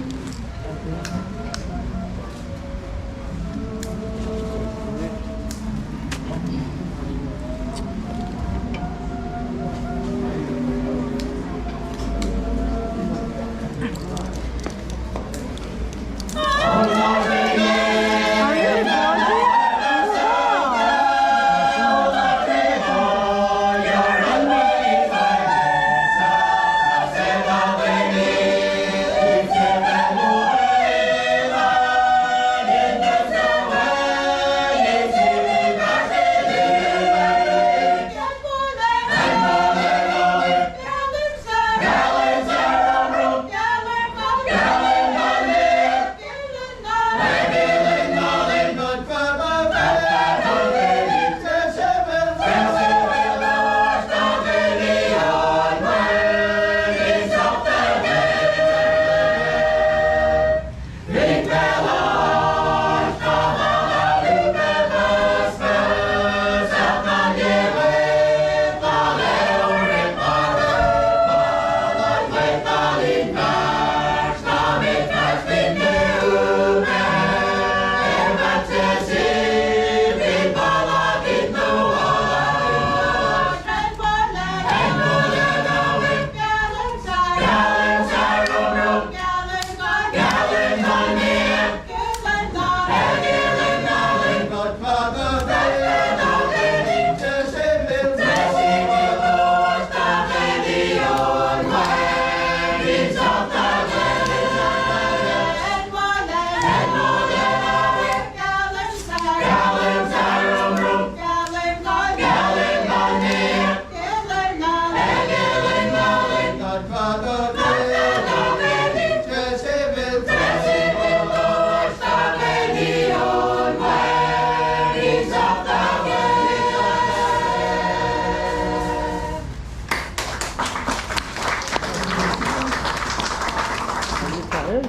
Thank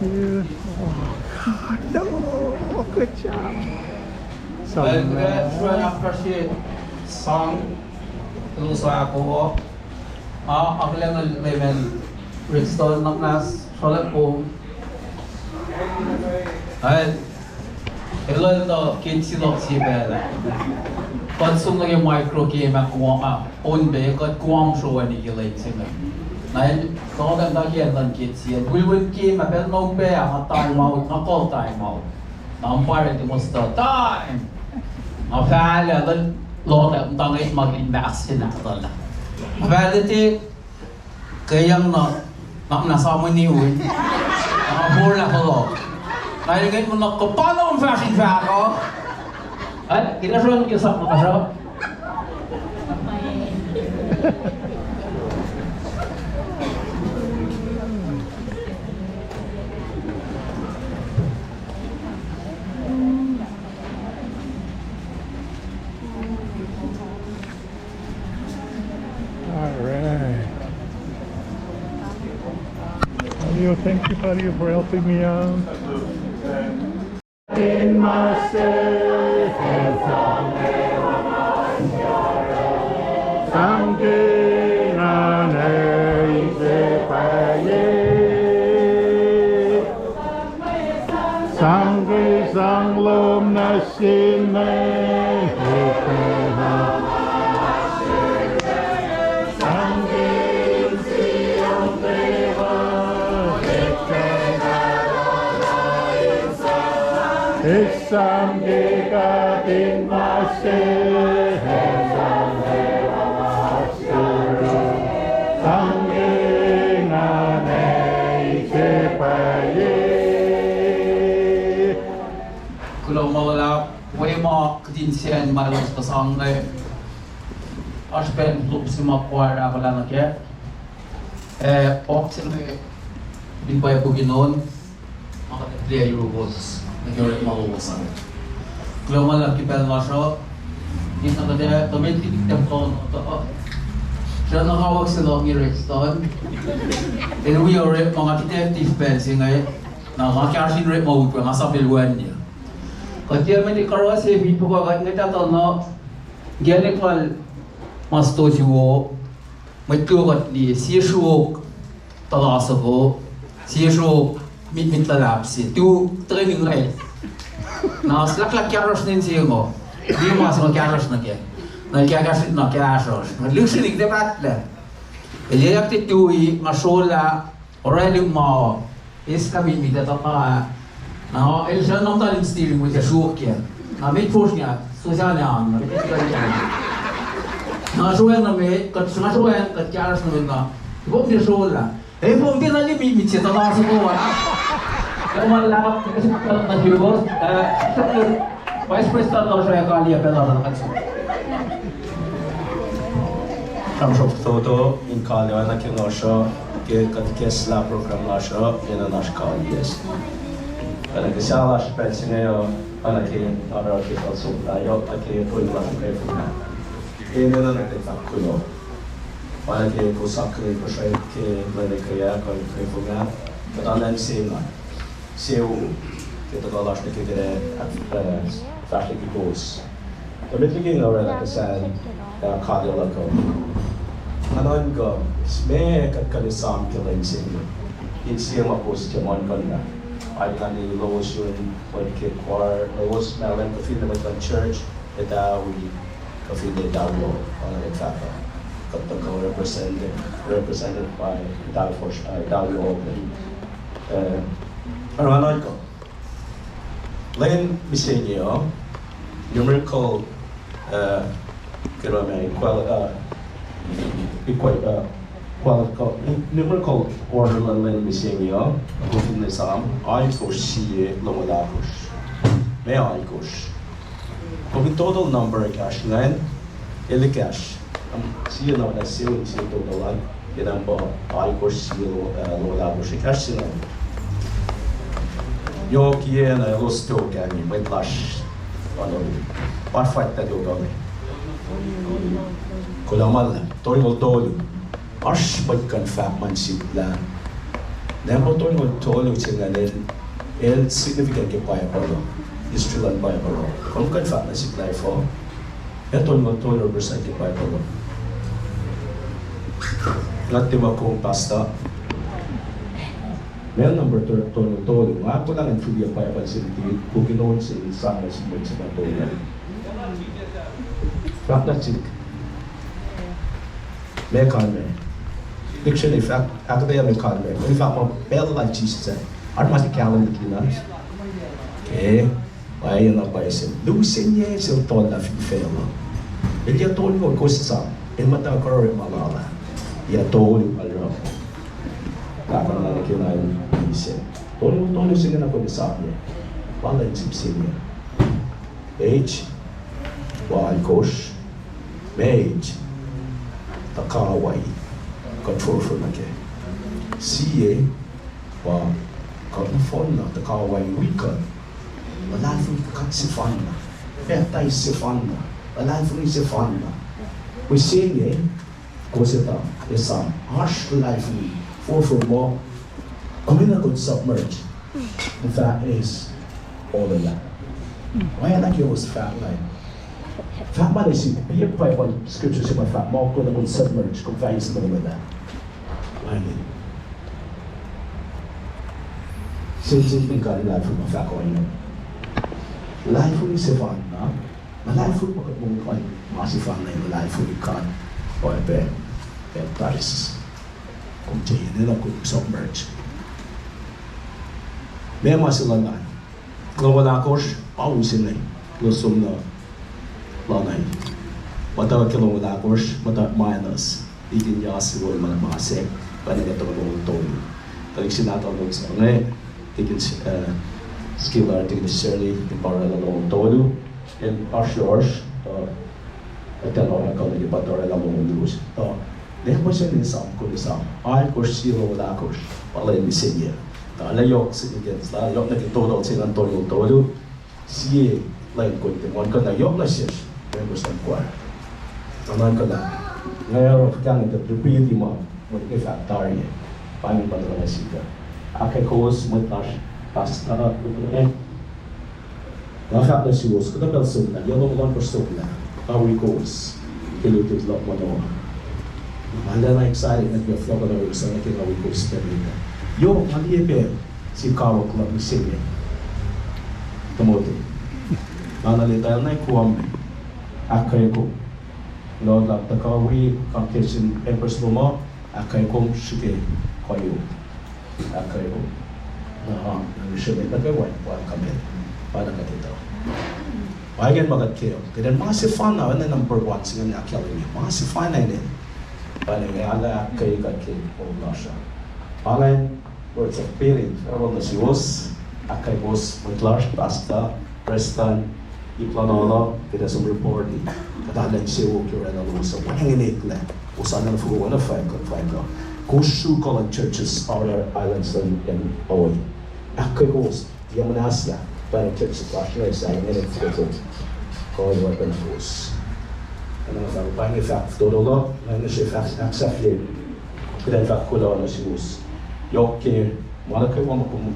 you. Oh, no, good job. So I appreciate song. Tulus ako. Ako lang naman restore ng nas. Solat po. Ay, ilo ito kinsilok si Bella. Konsum lagi micro game ako on be kat kuang show ni kilay sila. Nain ko kan ta kian tan kinsian. Wilwin game apel no be ang time out, ang call time out. Umpire di mo start time. Mafala dan lo ta tangay mag-inbox sila tala. Mafala ti kayang na nasama ni Uy. Nakapula ko lo. Nailagay mo na ko, paano ang fashion fa ako? At kinasuan ko sa mga kasama. Thank you, Mario, for helping me out. In myself, something on earth, something sang lom na sinay. Someday God in my stead, someday my spirit, someday nanay sepaye. Kalau mawala, way mo kadinsiyan malas pasang na aspen lup si makwar ako lang nakya. Opsin na bin pa yung buginon, makatipli yung robos. Nag-yorek mahuwasan. Kalau malam kita masuk, kita kada kami titik tempon atau siya nakawag sila ng Rexton. And we are mga detective fencing ay nakakashin rep mode pa nga sa bilwan niya. Kaya may dikarawa si Bipo ko agad nagtatal na galikal mas tojiwo may tukat di siyasuk talasa ko siyasuk mitlalapsi tu training rai na slak karos nin siyo di mas mo karos na kya na karos na karos lusinig de batla eliyak ti tui masola already mo is kami mida ta na el siya nang talin steering with the shukya na may push niya so siya na na suwen na may kat suwen kat karos na na ibo ni sola po din na limit siya talasa ko Kamu lakukan kesempatan najibos, Vice President KOSRAE kali ya pelan kan. Kamshop toto in kali ana kinosho ke katkesla program lasho ina nash kalies. Ana kesala spetsine ana ke ara ke also ayo ake toila ke funa. Ina na te takulo. Ana ke kosakre KOSRAE ke lele kaya ko ke funa. Katalan sila. Seu kita kalau harus kita fakta kibos. Tapi lagi orang nak kesan kali orang kau. Anon kau, semua kat sam kelain sini. Insiam apa sejauh mana? Ada ni lotion, politik war, lotion Malem kafir nama church, kita kafir dawo, orang yang fakta. Kata kau represented by dawo. Ano anon ko? Lain misenyo, numerical numerical order lain misenyo, kung nisam ay kursiye lumalakus. May ay kurs. Kung total number cash lain, ili cash. Siya na siya totalan, yan ba ay kursiye lumalakus cash sila. Jag ger en roståkare med ett lash. Varför inte det då? Kolla Malem, torg och dålig. Ash but kan fact man ship la. Nembo to no tolu chinga el significant ke pai palo. History lan pai palo. Kon kan fact man ship la for. Eto no tolu represent ke pai palo. Latte ma ko pasta. Mel number tolu. Ako lang ang fulia pai palo sinti. Puginon sa isang na ship sa tolu. Fact na chik. Me kalme. Dictionary fact, after they have a calendar. In fact, my bell like Jesus said, I must have calendar kinas. Okay, why you not by sin? Lucien ye so told that you fail. If you told you go sa, in mata karo malala. You told you alro. Kaka na kina ni sin. Told you sin na ko sa niya. Wala yung sin niya. Age, wal kosh, mage, takawai. Control for nake. CA wa kon fon na ta ka wai weekend. Wala fu ka si fun na. Eta si fun na. Wala fu si fun na. We sing ye ko seta esa harsh life for more. Kamina could submerge. The fact is all of that. Why I like yours fat line. Fat man is be a Bible scripture say fat more could have submerge could find something with that. Since got life from a fact on you. Life will be fun, no? My life will be more like massive fun, and life will be caught or a bear, and Paris. Continue, then I could submerge. May Masilangan. Global always in name. Losum no Lanai. But our kilometer course, but our minus. Ikin yas will manamase. Panagat of a tone. The Xinato looks on it, taking skill are taking the Shirley, the parallel Tolu, and Arshors, a tenor colony, but or a lose. They was in some good some. I course zero lacos, or let me say here. The Layok against La Yok like a total San Antonio Tolu, see like good one can a yok like members of choir. And I'm gonna mayor of Canada to breathe him up. If at Target, Pami Padrasika. Akakos, Matash, Pasta, and Nafat the Shoes, could have been soon, a yellow one for Sopla. How we goes, Kilutis Lot Manoa. And then I'm excited that we're flowing so I can how we go spending. Yo, Maliebe, si Kawa Club, we sing it. Tomote. Manalita, and I come, Akayako. Lord, the Kawi, Caucasian Empress Loma. Akai kong shige koyo. Akai kong. Shige na kay welcome in. Para ka dito. Bayan magat kayo. Kaya massive fan na number 1 sila ni Academy. Massive fan na yun. Para ala kay kay o nasha. Alan words of feeling. Pero na siwas akai bos mutlash pasta prestan iplanola kaya sa report. Kadalan siya wo kaya na lusa. Wala nginikla. Usana for one of 5 go. KOSRAE college churches are islands in Hawaii. Akagos, Yamanasya, by churches Australia, saying in it, called weapon force. And I'm buying a fact, Dodolo, and the chef accept you. Could in fact could on us use. Yoke, Malaka,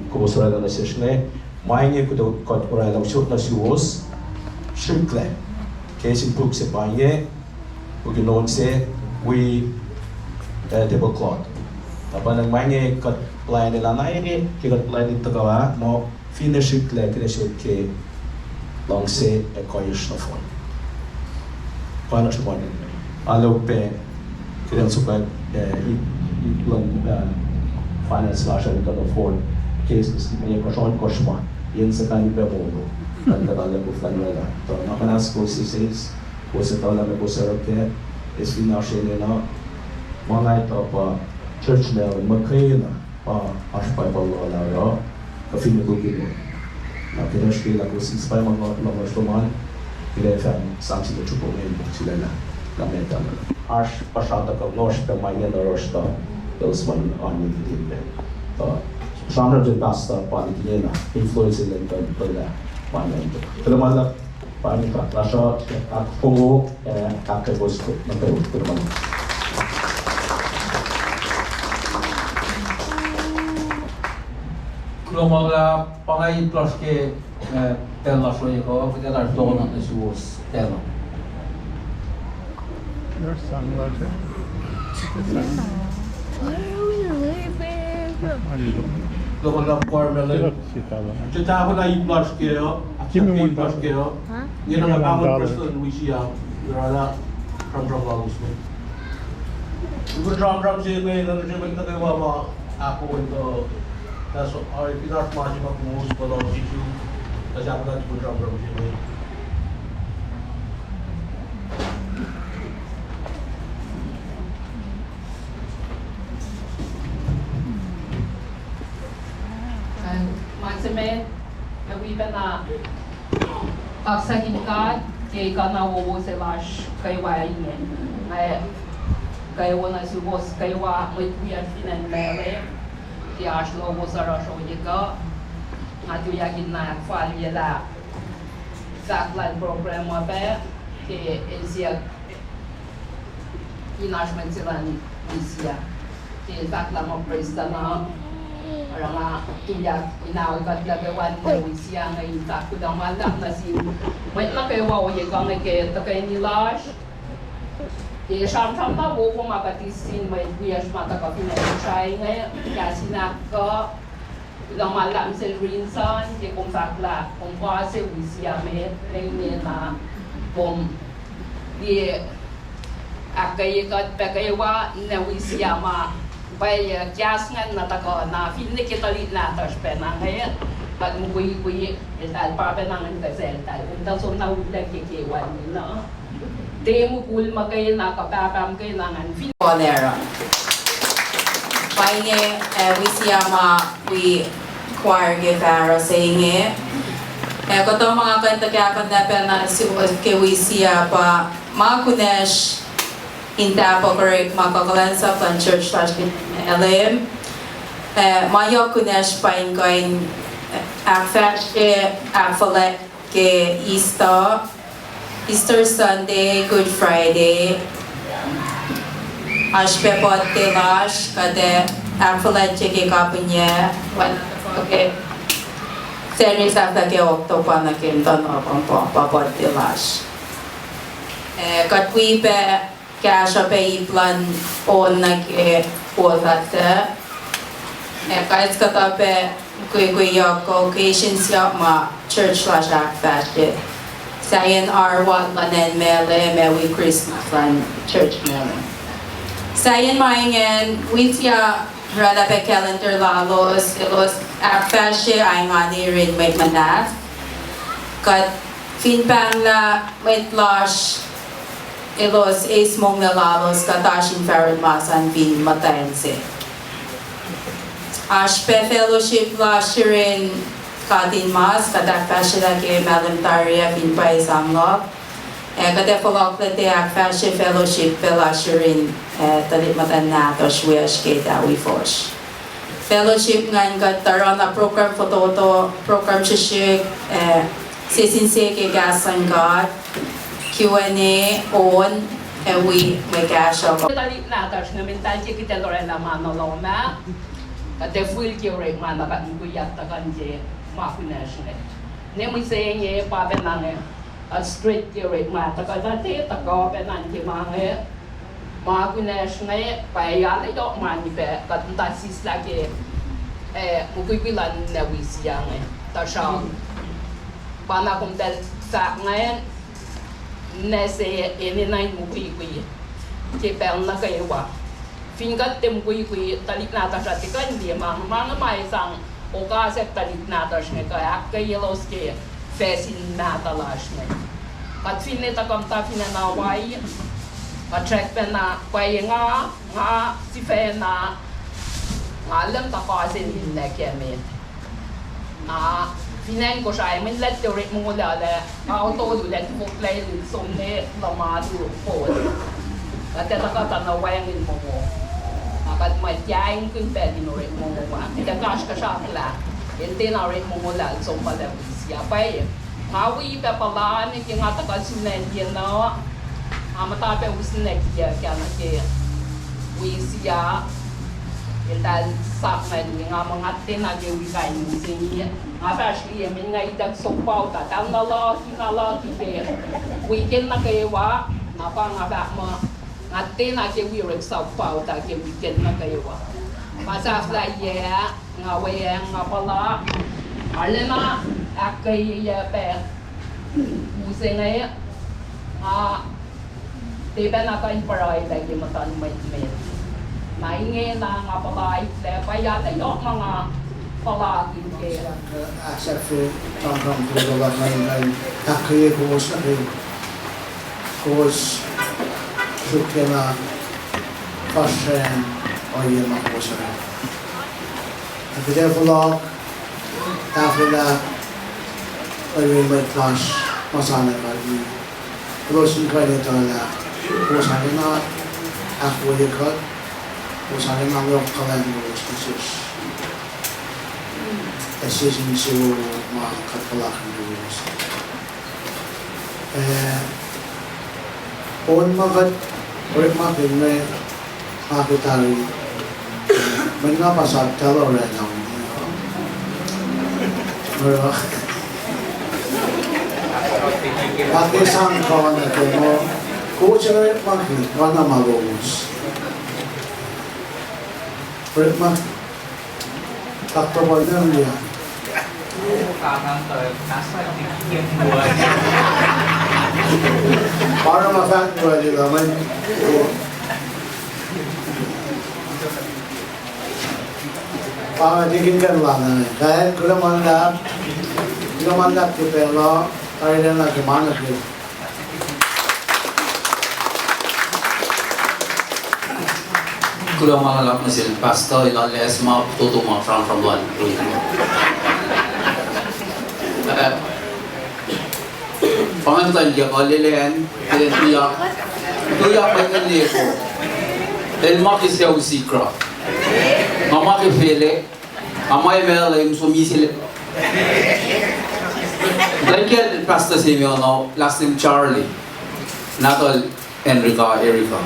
KOSRAE on the session, mine could have got where I should not use. Shrinkle, case in books at Banye, who can not say. We tablecloth. Tapos nang mange kat plan nila na ini, kikat plan dito gawa mo finish it like result ke long se e koyos na phone. Paano siya mo? Alo pe kaya super finance slash and can afford cases ni ko shon ko shma yen sa kan pe mo kan kadala ko flan wala. To nakanas ko si says ko sa tawla me ko sa ke is finashin na mga ito pa church na magkaya na aspay pa wala ro kafin ko gino na kaya siya ko si spy mga tuman kaya fan samsi ko chupo ngayon sila na meta ash pasada ka nos pa manya na rosta those man on the team Sandra de Pasta pa ni na influence in the pala manya pero mala Pani Rasha at Pongo Akabos Natal. Klomala pangai plus ke tela soya ko kita lar dona na suos tela. Your son loves it. Klomala formula. Kita ako na i-plus kayo. Give me $1. Plus kayo. Yun ang nabawal person we siya. Yurala from lalos mo. Ibu drum sih ngayon na siya nagagawa ako ito. That's our pinas masih makus pada situ. Kasi ako na ibu drum sih ngayon. Maxime, we been aksakinkat kay kana wo se lash kay waingen. Kay wona subos kay wa mit biat finan mele. Ti ashlo wo sara shojika. Ngatu yakin na falia saklan program wa be ke esia inashment silan isia. Ke saklan mo prestana orang tuyak inau kat labewan wisia ngai tak kudang malam nasi mai la ke wa ye kang ke ta ke ni lash ye sham ta wo ma ka ti sin mai bias ma ta ka pina chai ngai ya sinak ka kudang malam sel rinsan ke kom sakla kom pa se wisia me ne na bom ye akai ka pa ke wa na wisia ma bay gas ngan na tako na fin ni kita li na tas penang ay pag mo kuy tal pa penang ang kasel tal unta so na ulag ke wan ni na te mo kul magay na kapapam kay nangan fin Polera paine we siyama we choir ge para saying ko to mga kanta kaya kanta na si ke we siya pa makunesh Inta po correct makakalansa pan church slash LM. Mayo kunesh pain koin afashe afale ke Easter Sunday, Good Friday. Ashpe po telash kade afale cheke kapunya wan okay. Series after ke okto pa na kinton po pa telash. Katwi pe Kasha pe plan on nag-ulat kahit kata pe kuy occasions ma church slash fashion sayan arwat lanen mele mewi Christmas lan church mele sayan maingen witya rada pe calendar lalos ilos fashion ay ngani rin may manat kat finpang la may lash Elos mong nalalos katashin farad masan bin matayense. Ashpe fellowship la shirin katin mas katak fashion ke Malem taria bin pa isamlok. Kate folok lete ak fashion fellowship pela shirin talit matan nato shwiash ke dawi fosh. Fellowship ngan kataron na program fototo program shishik sisinse ke gasan God. Q&A on we cash up. Tali natas na mental kita lorena mano loma. Kate full kure mana kan kuyat takan je makunas ne. Ne mo say pa benang a straight kure mata ka dati tako benan ki mange. Makunas ne pa ya le dok mani pe kat tasis lagi mukui pilan na wisiang ta sha. Pana kum tel sa ngayon nese ene nai mukui ke pel na kai wa fingat tem kui talik na ta sa tikan dia mang mai sang oka se talik na ta shne ka ak yelos ke fesin na ta lash ne kat finne ta kam ta finna na wai ka track pe na kwai nga si fe na lem ta ka se ni ne ke me na Finang ko siya, may let teorik mo mula le, auto do let mo play with some ne lama do po. At taka na wangin mo mo. Akat may yain kun pwede no rin mo mo. Ita cash ka siya pala. Hindi na rin mo mula so pala siya pa eh. Mawi pa pala ni king ataka sunen yan na. Amata pa usnek ya kaya na ke. We siya Ital sakman nga mga tinagawigay ng sinye. Nga actually, yamin nga idag sopaw ta. Tal na laki pe. Weekend na kayo napa nga ba mo. Nga tinagawirig sopaw ta kaya weekend na kayo Masafla nga wayang nga pala. Alena, akay pe. Usay nga diba na kain paray lagi matan may naingin na nga palay kaya tayo mga palaging kaya accept for tangkang tulad ng akay KOSRAE sukya na KOSRAEAN o yung mga KOSRAE. At the vlog, after that, I may class masana kali. Terus ini kaya itulah, KOSRAE na aku ikat, KOSRAE na lok kalian terus khusus. Assisting to mga kapalakan terus. On magat, ulit makin may makitari, may napasag talo rin ang Pakisang ko na mo, KOSRAE makin, wala malubos. Ulit makin, takto na niya. Para ma-fanboy nila man. Para tingin ka lang na. Kahit kulamandap ki pero tayo na lang kimanap yun. Kulamandap na sila pastor ilang les mga tutuma from one. Pangantan dia ko lelen tuya pa ng leko el makis ya usikra mama ke fele mama mela im sumisile dan pastor Samuel no last name Charlie natol Enrica Erica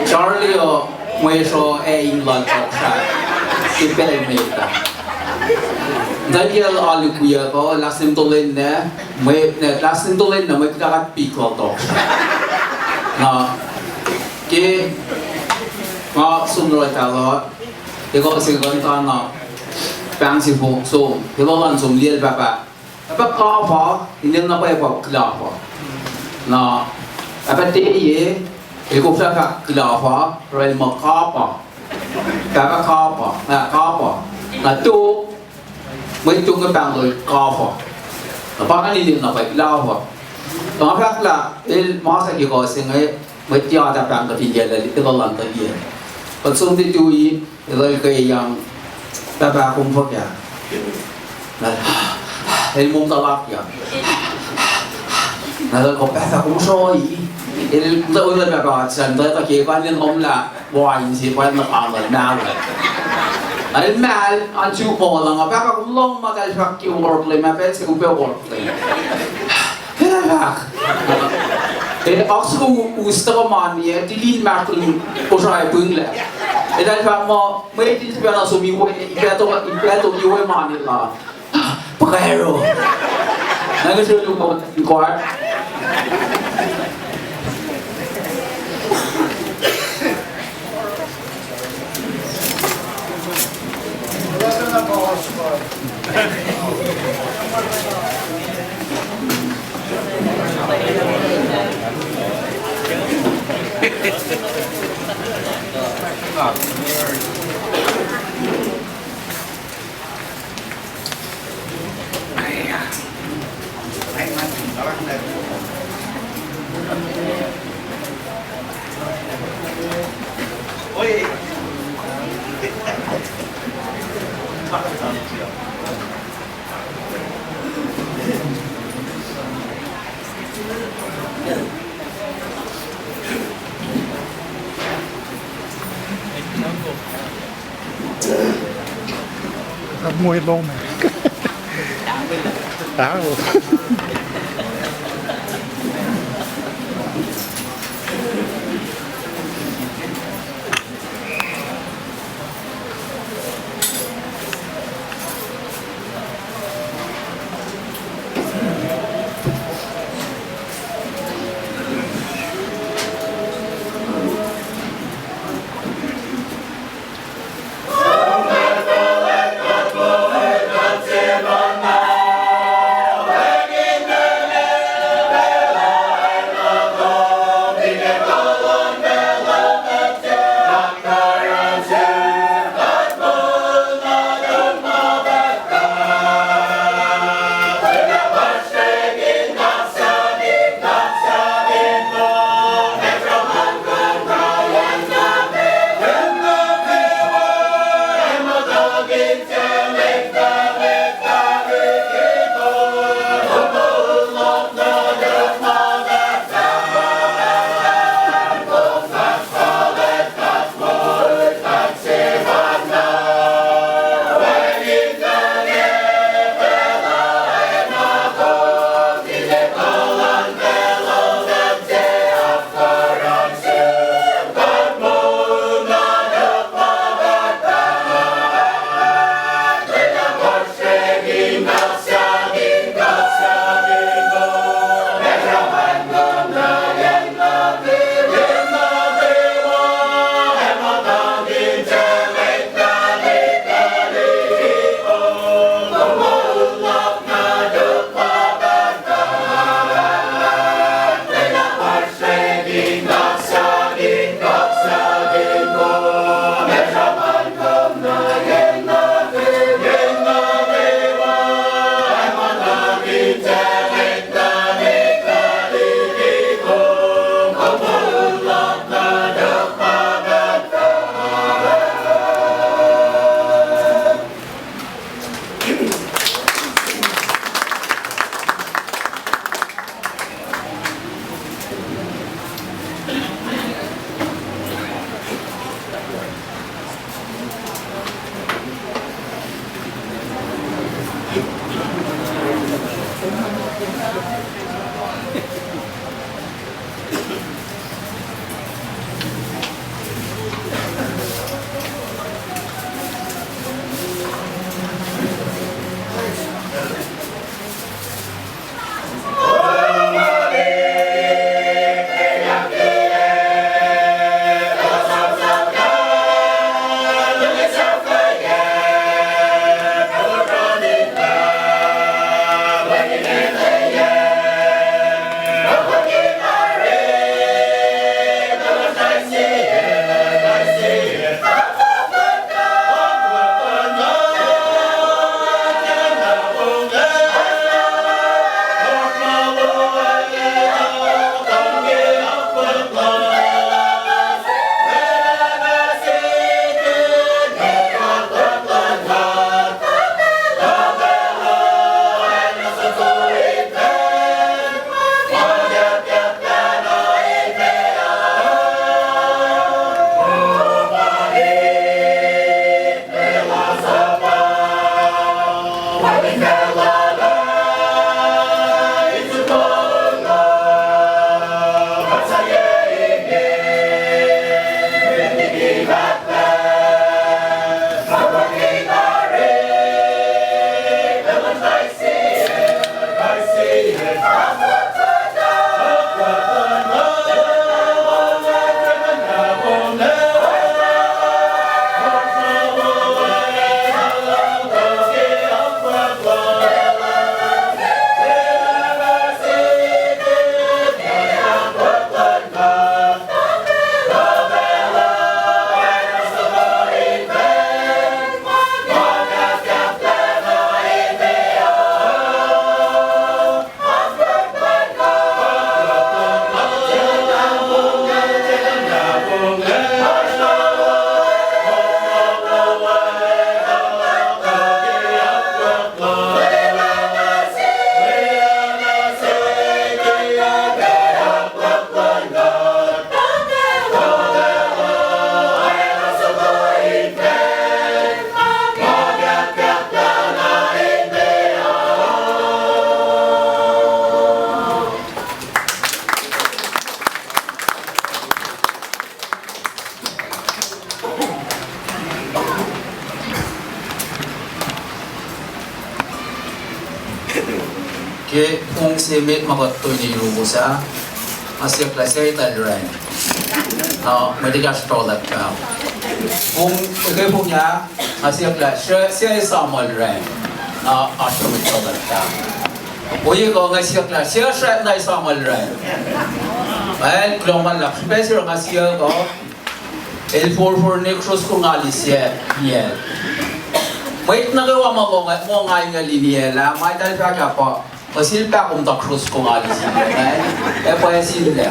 Charlie o may so England talk sa ipel meta Dahil alu kuya ko, lasim tulen na, may lasim tulen na may kakat pikol to. Na, ke, nga sunroy talo, iko kasi ganito na, pang si po, so, hilawan sum liel papa, papa kapa, hindi na pa ipa klapa. Na, apa tiye, iko papa klapa, rel makapa, papa kapa, na tu. Mấy chung cái bàn rồi co phò, bao cái này là phải lao phò, đó khác là cái món sẽ có sinh ấy mấy cho ta bàn cái gì là cái đó làm cái gì, còn xong thì chú ý rồi cái ba không phật ya, là cái mông ta lắc ya, là rồi có ba không soi, cái rồi là ba chân tới ta kia quan liên ông là ngoài gì quan là ăn là đau rồi. Al mal an chu po lang apa ka long magal fak ki work le ma pes ku pe work le hela e oxu ustra man ye dilin ma ku KOSRAE pung le e dal fa mo me ti pe na so mi we pe to mi we man la pero na ga chu ko ko Mùi lông này. Đá rồi. ke kung simit magatto ni rusa asya klase talran may digas tolat ka kung ke punya asya klase siya samal ran asya mit tolat ka oye ko asya klase siya na samal ran ay klongan lak special asya ko el for nexus kung alisya niya wait na gawa mo ngay nga liniela may dal pa ka po Pasil pa kung takrus kung alis eh pasil na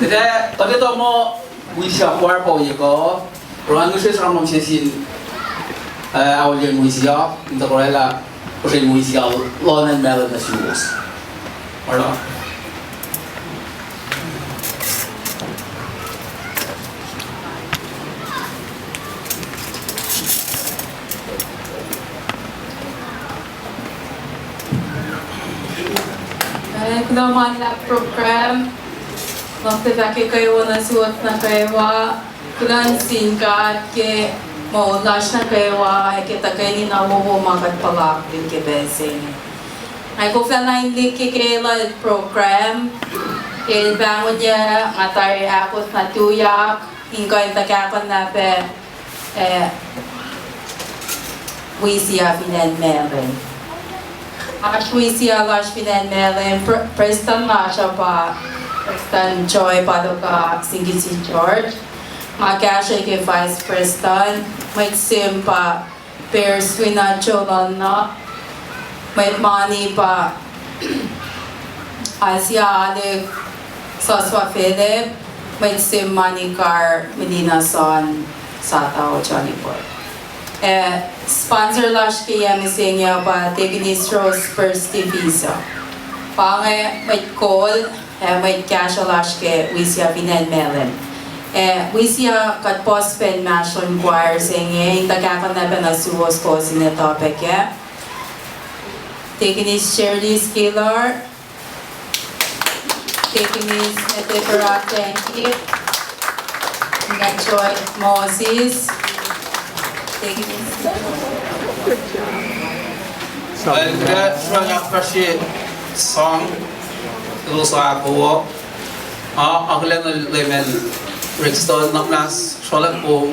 jadi tadi to mo wisya kuar po yeko ruang gusto sa mong sisin awalin wisya into korela kasi wisya lon and Malem na shoes wala naman na program waktu pakai kayo na suot na kayo kulansin ka ke maulas na kayo ay kita kayo ni nahuhumagat palak din ke besing ay ko feel na hindi kikila program bangon niya matari ako na tuyak ingkoy takakon na pe wisya finan Malem Ashwisi alash pinan Malem Preston Masha pa Preston Joy Padoka Singisi George Makasha ke Vice Preston May sim pa Pairs Winacho Lonna May Mani pa Asia Alik Soswa Philip May sim Manikar Medina Son Satao Johnny Boy sponsor lash kaya misenya pa Tiginis Rose First Visa. Pange may call, may cash lash ke wisya pinan Malem. Wisya kat post pen mashon choir singye intakakan na pa na suwos ko sina topic ya. Tiginis Shirley Skiller. Tiginis Netipara Tenki. Nachoy Moses. Kaya saya appreciate song itu sa ako ang lang level Rickstone na class solat po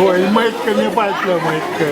Oi, mai că ne bați la mai că.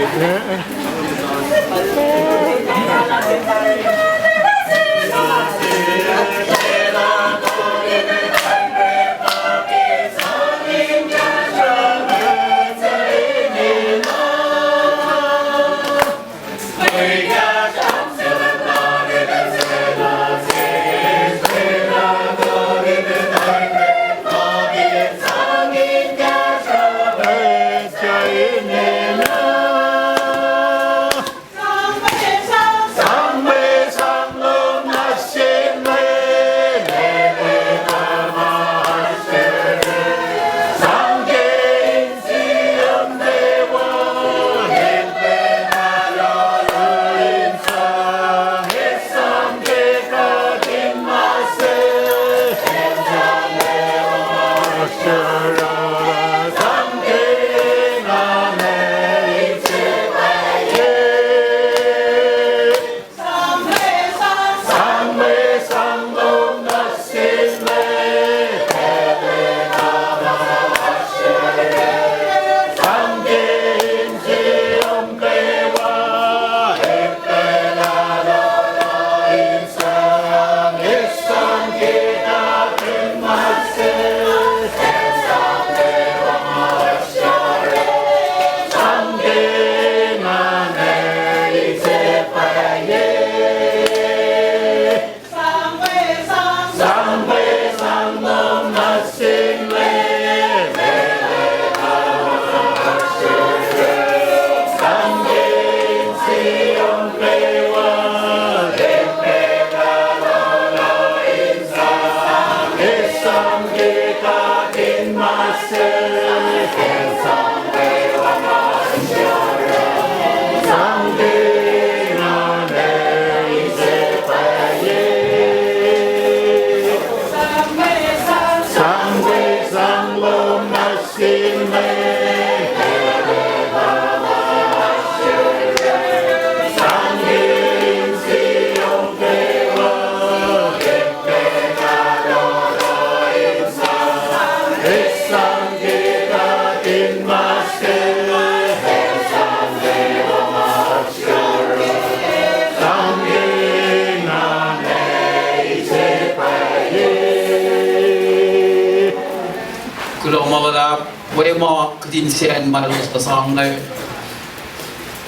Din malusta sangai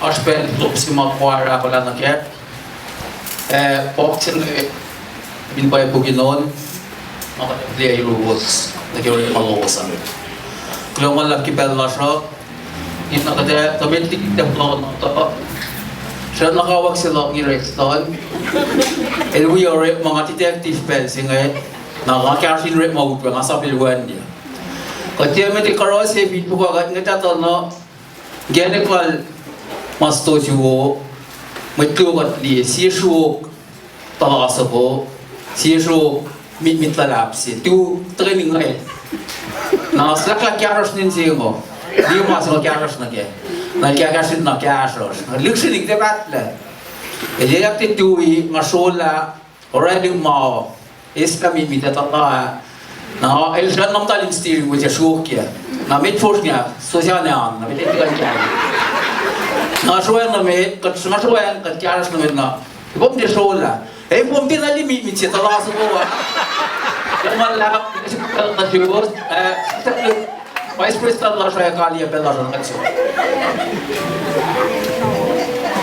aspen lopsima kwara balana ke option bin bay buginon maka play rules na ke ore malosan global la ki bella sho ina kade tabel tik develop to shan la kawak sila ni reston we are mga detective pen singai na ka kashin re mo ut nga sabil wan dia Ketika mereka kerja di buku agak kita tahu no, gene kal masto juo, mereka kat dia siesu talasabo, siesu mit lalap sih, tu training leh. Nah, setelah kiaras ni sihgo, dia masuk kiaras nak nah kiaras nak kiaras, luxury ni debat lah. Jadi aku tu masola orang yang mau, kami minta tolong. Nah, eljan nam talin steering with a show kia. Nah, mit forsknya sosialnya an, mit itu kan kia. Nah, soalnya nama kat semua soalnya kat kia harus nama na. Bom dia soalnya. Bom dia nali mit cerita lah semua. Malah kat jual. Vice President lah saya kali apa lah orang kecil.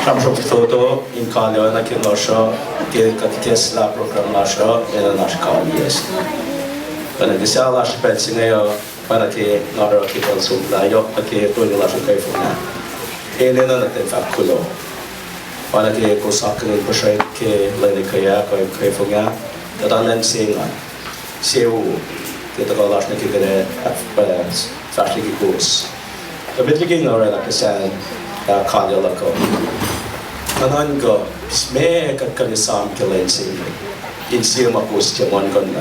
Samsung foto in kali orang kecil lah ke kat Tesla program lah ena nas kali es. Pada kisah lah seperti ni pada ke nara kita sumpah yok ke tu ni lah sukai funa. Ini nana tempat kulo. Pada ke KOSRAE proses ke lain kaya kai funa. Tetapi sengan sewu kita kalau lah kita kena fast lagi kurs. Tapi lagi nara lah kisah kaya lah kau. Kanan kau semua kat sam kelain sengan. Insia makus jaman kena.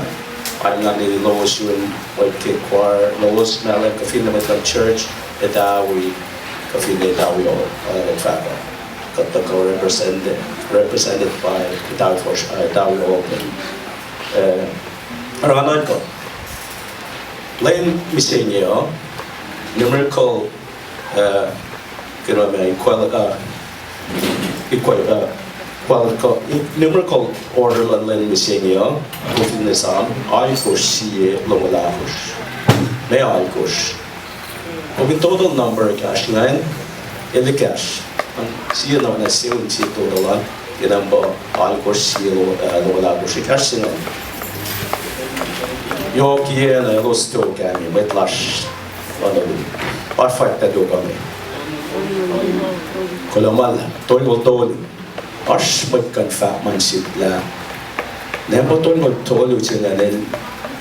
I'm not the lowest yun, like choir, lowest Malem, kafin naman ng church, Edawi, kafin na Edawi all, in fact, ko represented by Edawi Open. Aranan ko, lain misenyo, numerical numerical order lan misenio within the sam I foresee longalakus may I push in total number cash line in the cash see na na see total in number I foresee longalakus cash in yo kia na los to kami met lash perfect do kami kolamal tol Ash magkan fa man sitla. Nembo tol tolu chinanen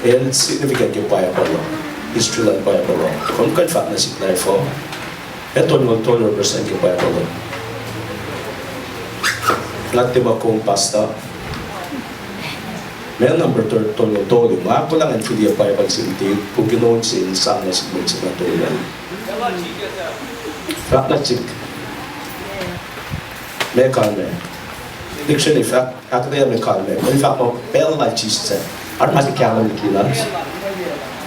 el significant ke paya palo. History paya palo. Kon kan fa na sitla fo. Etol represent ke paya palo. Latte makong pasta. May number tolu. Ma ko lang ang filia paya pal sinti. Puginon sin sana sigmund sa natulan. Fa na chik. May kalme. Dictionary fact, academic economy. In fact, bell like Jesus, armas calendar kilas.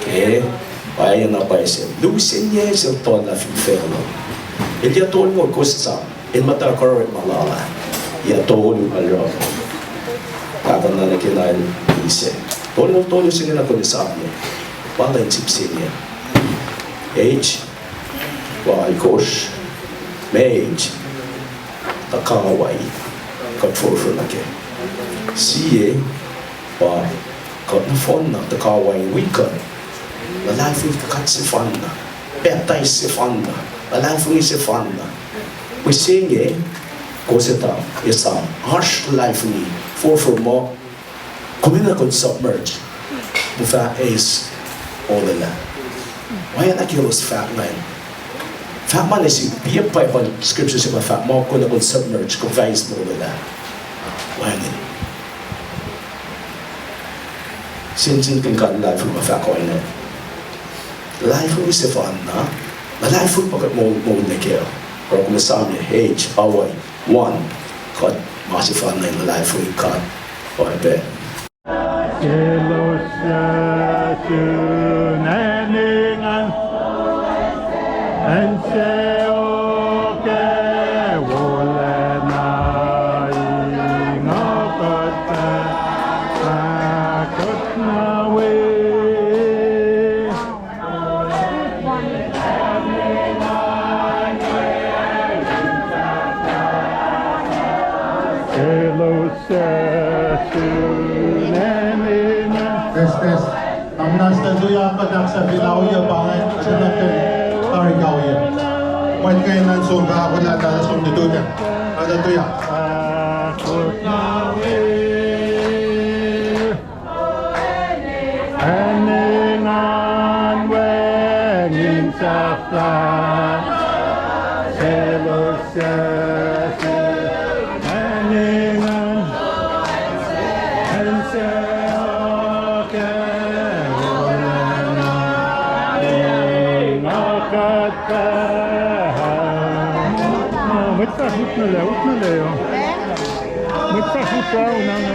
Okay, why na ba siya? Lusin niya sa tola fifelo. Ilya tol mo kusta, in mata korek malala. Ya tol alro. Kata na nakinay ise. Tol siya na kunisabne. Wala yung sipsin niya. Age, why kosh, mage, takawai. Kat for na ke siye pa kat na fon na ta kawai weekend la life ka kat se fun na betai se fun na la life ni se fun na we singe ko se ta isa harsh life ni for mo kumina kon submerge the fact is all the la why na kilos fact man fact man is be pa scripture sa fact mo ko na kon submerge ko vice mo la Wangin. Sinjin kan life mo fa ko ina. Life is a fun na. Na life mo pag mo na kaya. Or kung nasam niya, age, away, one, cut, masih fun na life we cut. O ebe. Tes. Amnas tentunya pada sabilau ya bangai cenatkan tarikau ya. Mereka yang langsung berapa ada langsung ditutup. Ada tu ya. Aningan wengin safran selosasi aningan anseoke ulana ingakata Mutsa hutna leo Mutsa hutwa unanga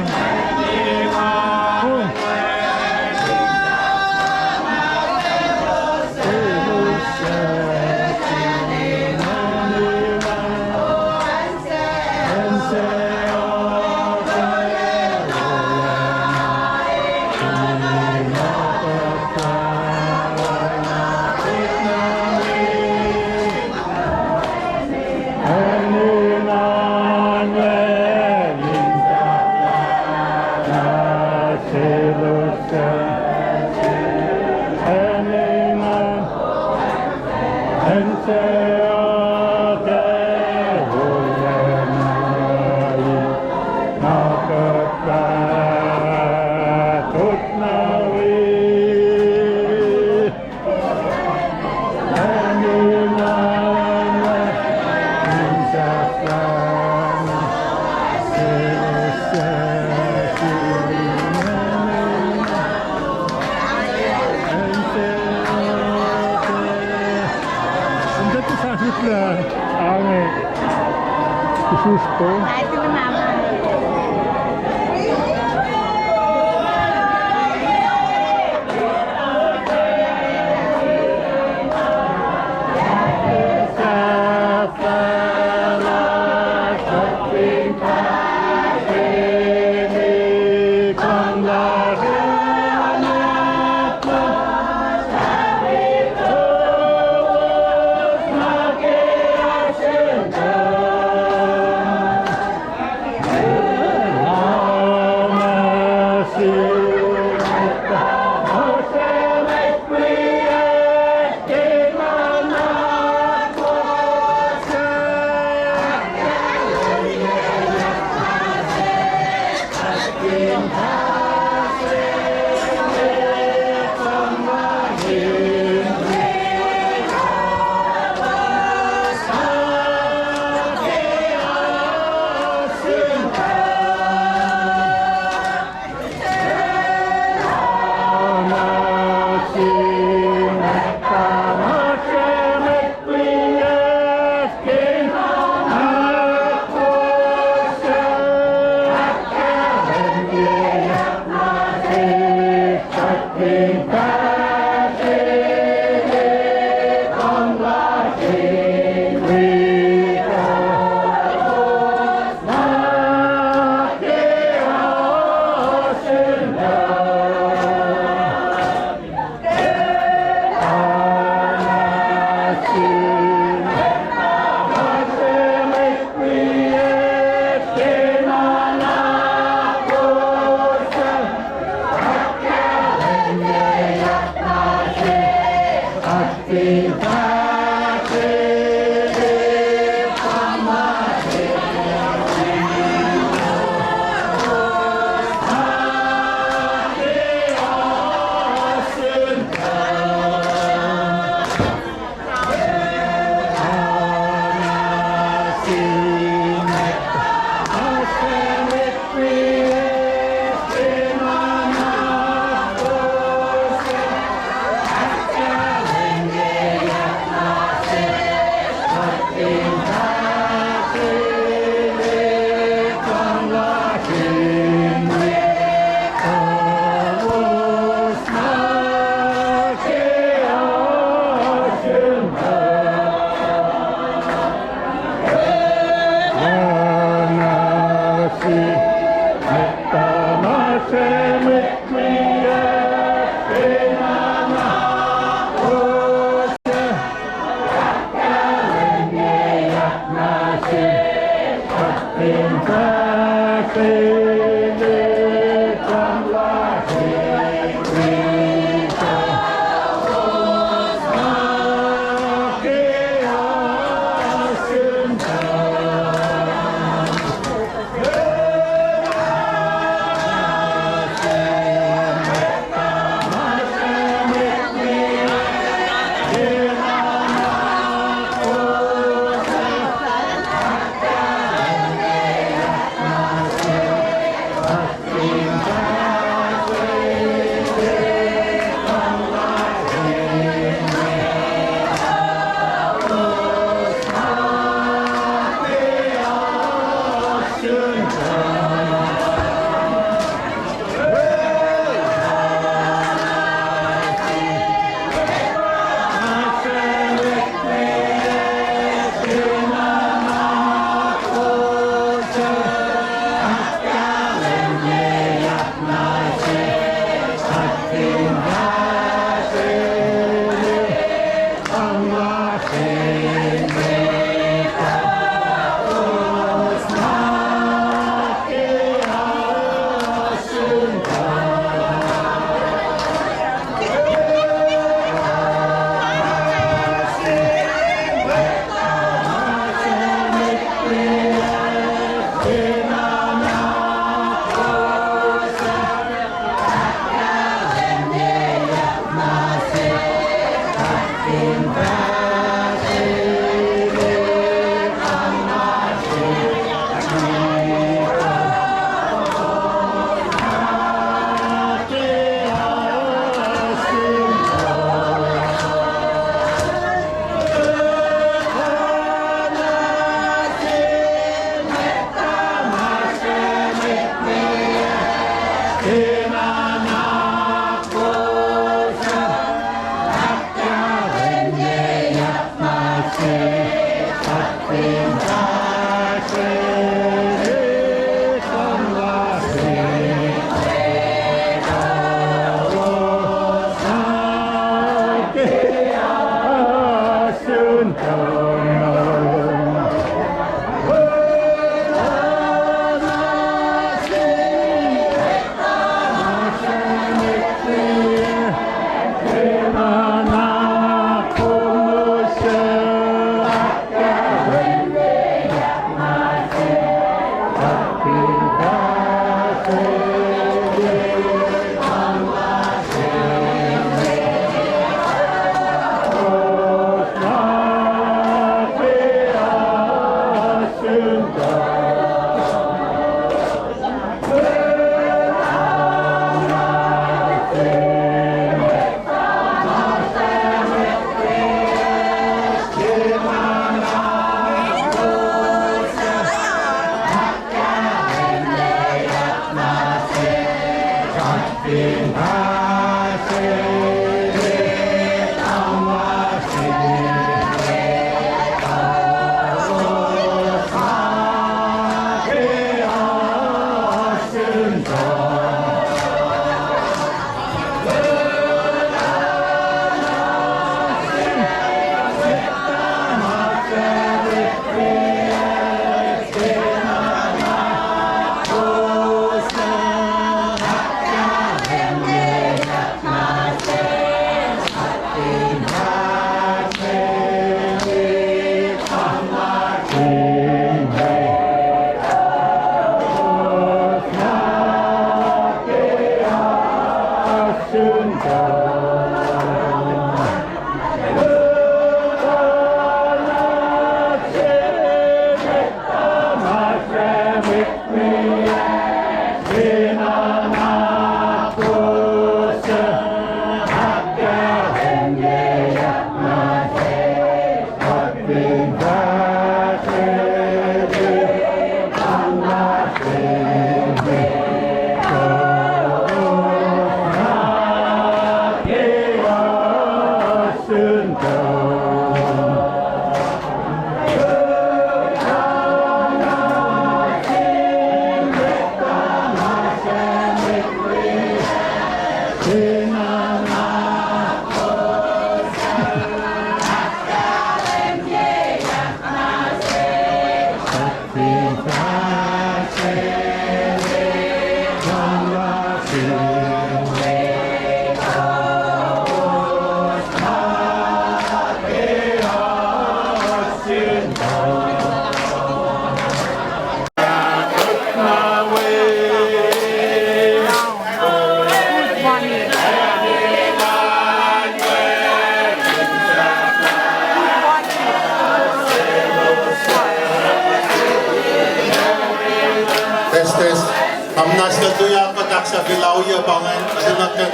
Test. Amnas ka tuya patak sa Kilauya bangan, kasi natin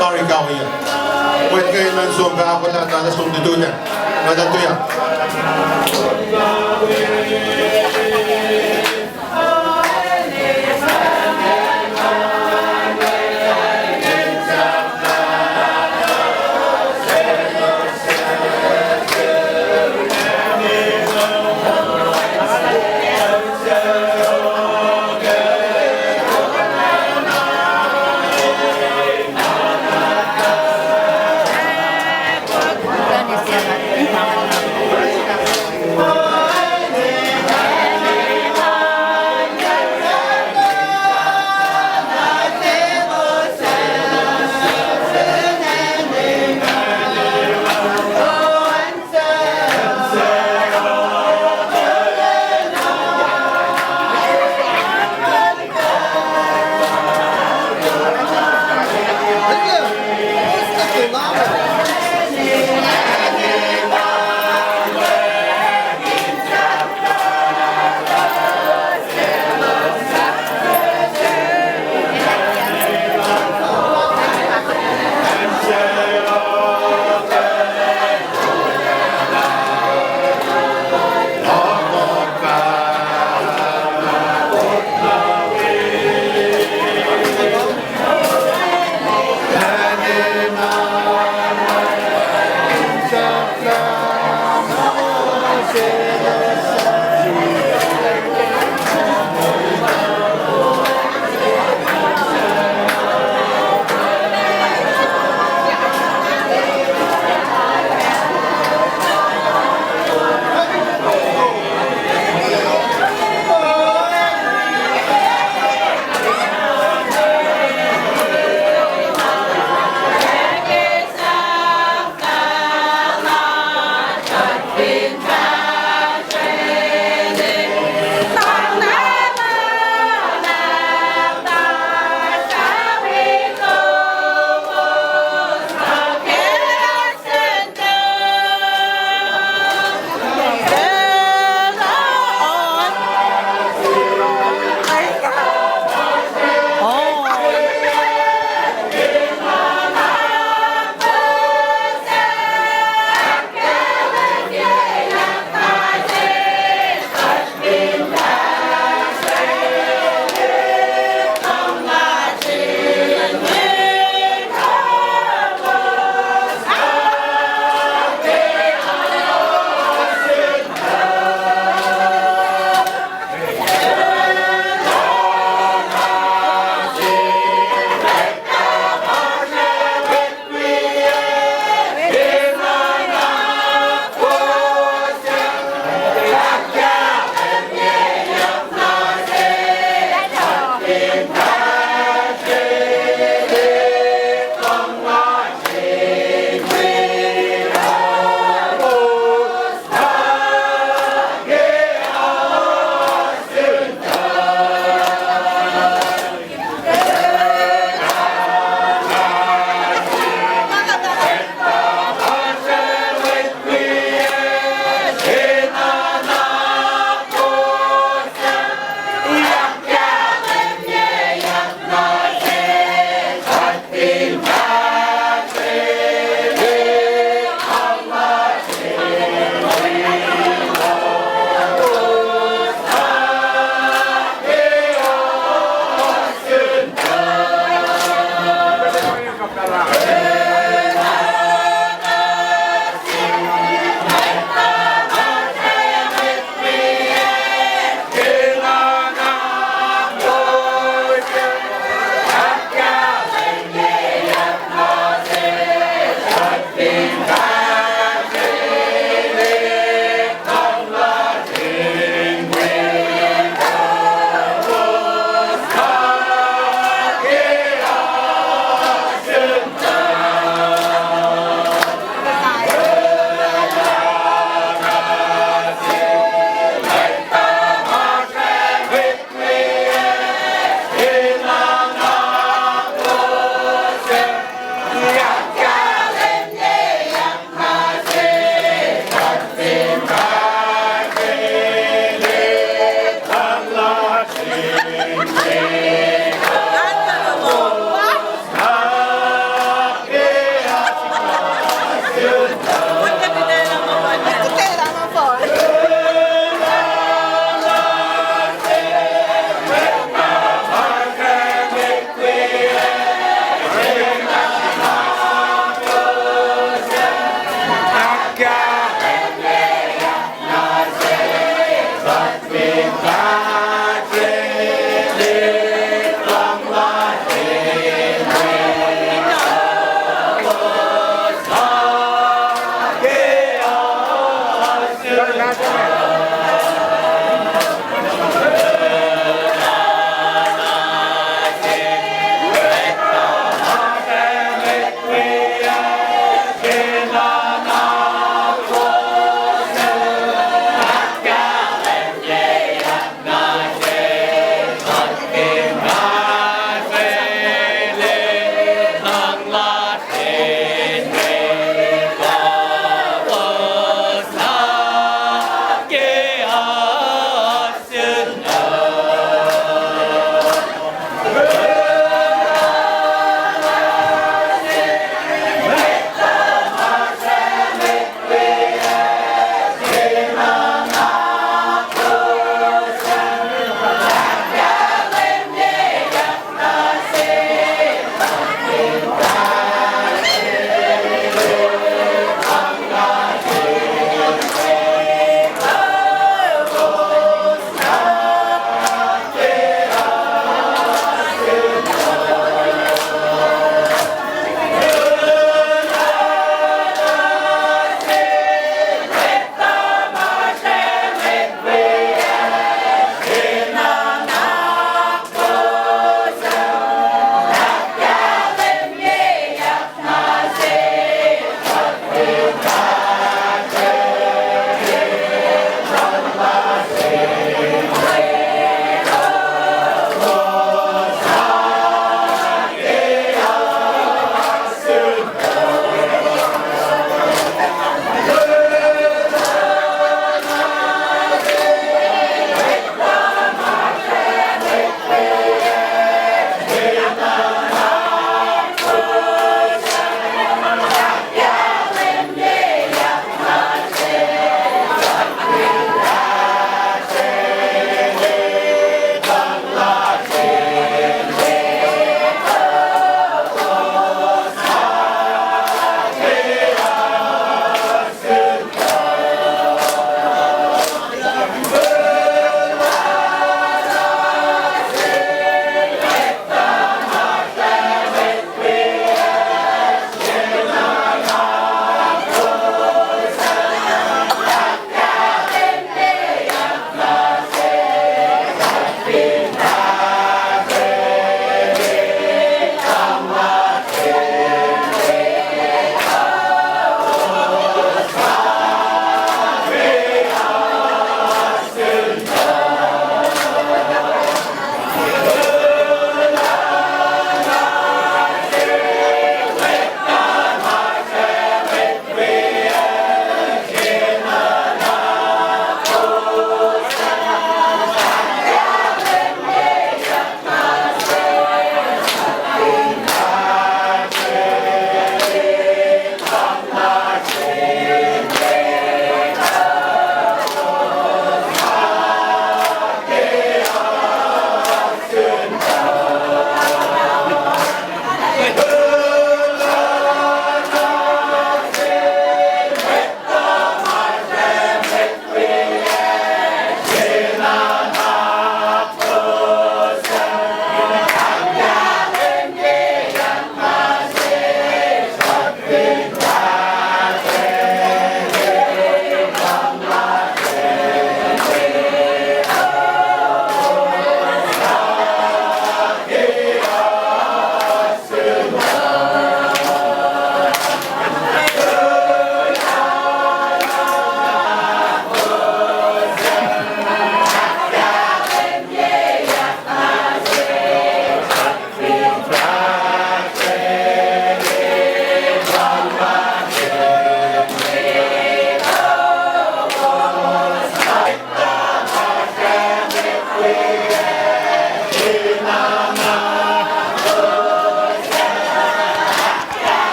Parigauya. Pwede kayo nang sumba ako na talas kung dito na. Madatuya.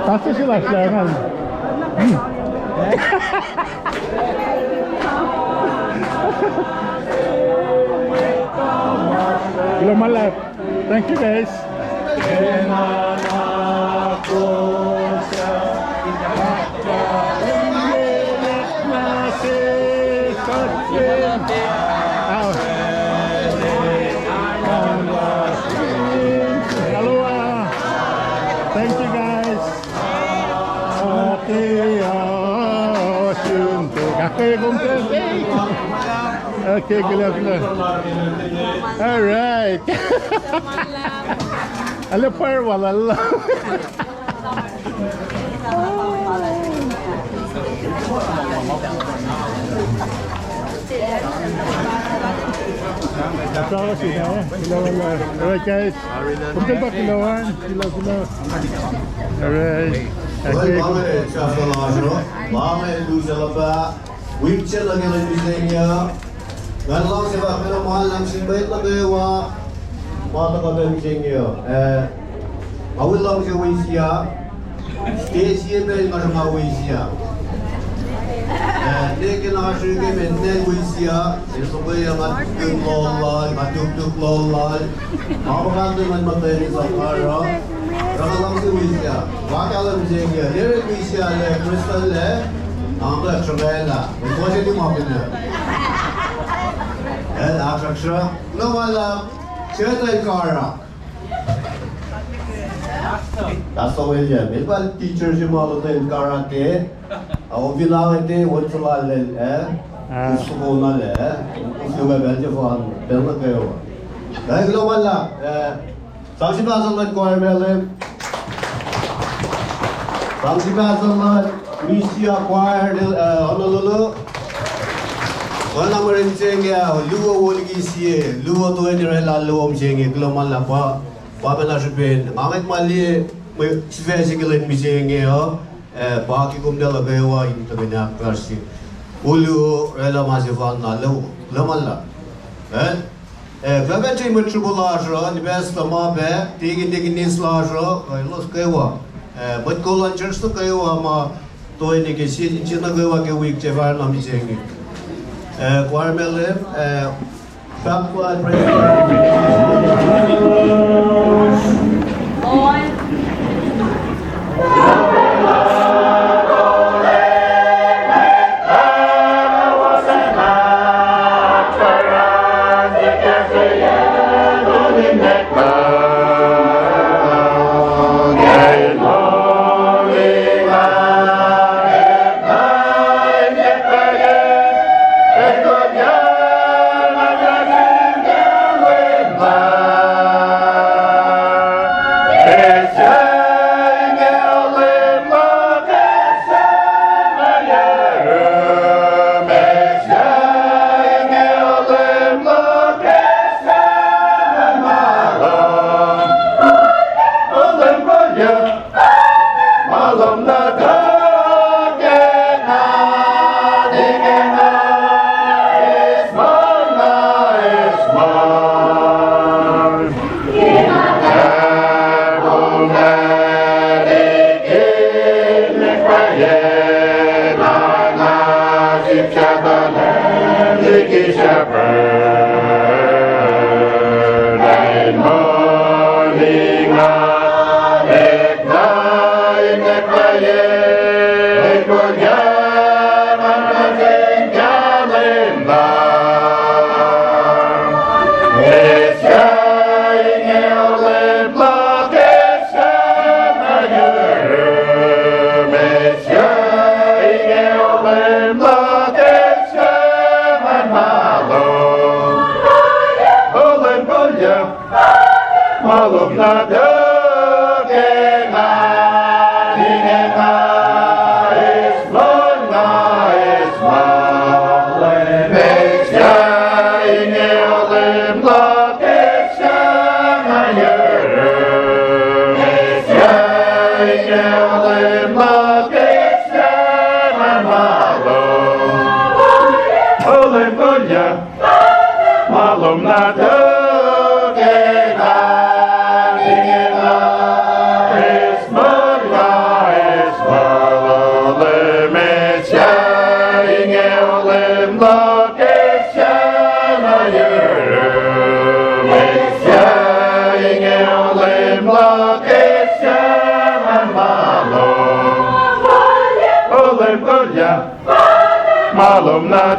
Pasti sila jangan. Belum malap. Thank you guys. Thank you guys. Okay, good. All right. Alam par wala lang. Alright guys. Punta ba kilawan? Kilaw. Alright. Okay. Mama Lujalaba, Winchell again in Bisenia. Nalong sa pero mahal ng simbay na gawa. Mata ko ng Bisenia. Awil lang sa Wisia. Stacey bel nga Wisia. Lekin nakasige men Wisia. Ito ba yung matuk lolal, matuk lolal. Mapakante man matay sa kara. Rakalang si Wisia. Wakalang Bisenia. Here Wisia le Crystal le. Ang Trabella. Ito siya di mapina. Aksha. No wala. Siya tayo kara. That's the way yeah. Milbal teacher siya malo tayo karate. Ako bilang ito, wala sa lalel gusto ko na le. Gusto ko ba siya fan. Pero na kayo. Dahil no wala. Samsi basal na choir Malem. Samsi basal na Misia choir Honolulu. Wala mo rin siyang luwa wulgi siya. Luwa to hindi rin lalo om siyang kluman la pa. Papa na siya Amit mali may siya mi siyang baki kumdala gawa yung tabi na kasi. Ulu rela masifan na laman la. Vabete mo tribulajro ni besta mabe tigin nis lajro los gawa. But Golan Church to Kayama, Toy Chinago week, Jevar Namizing. Malem, backward Malem na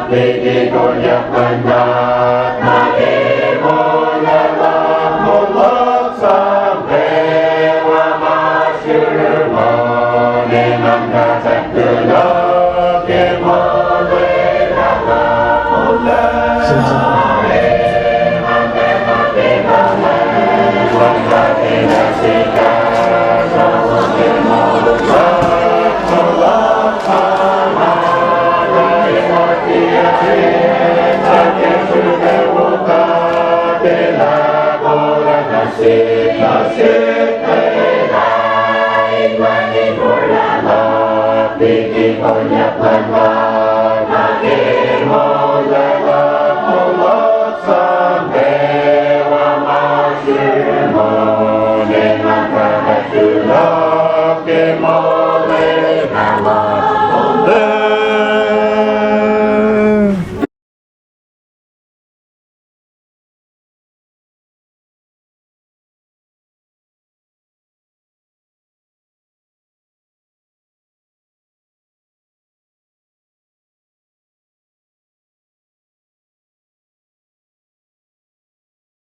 Biggie, go, yeah, Love,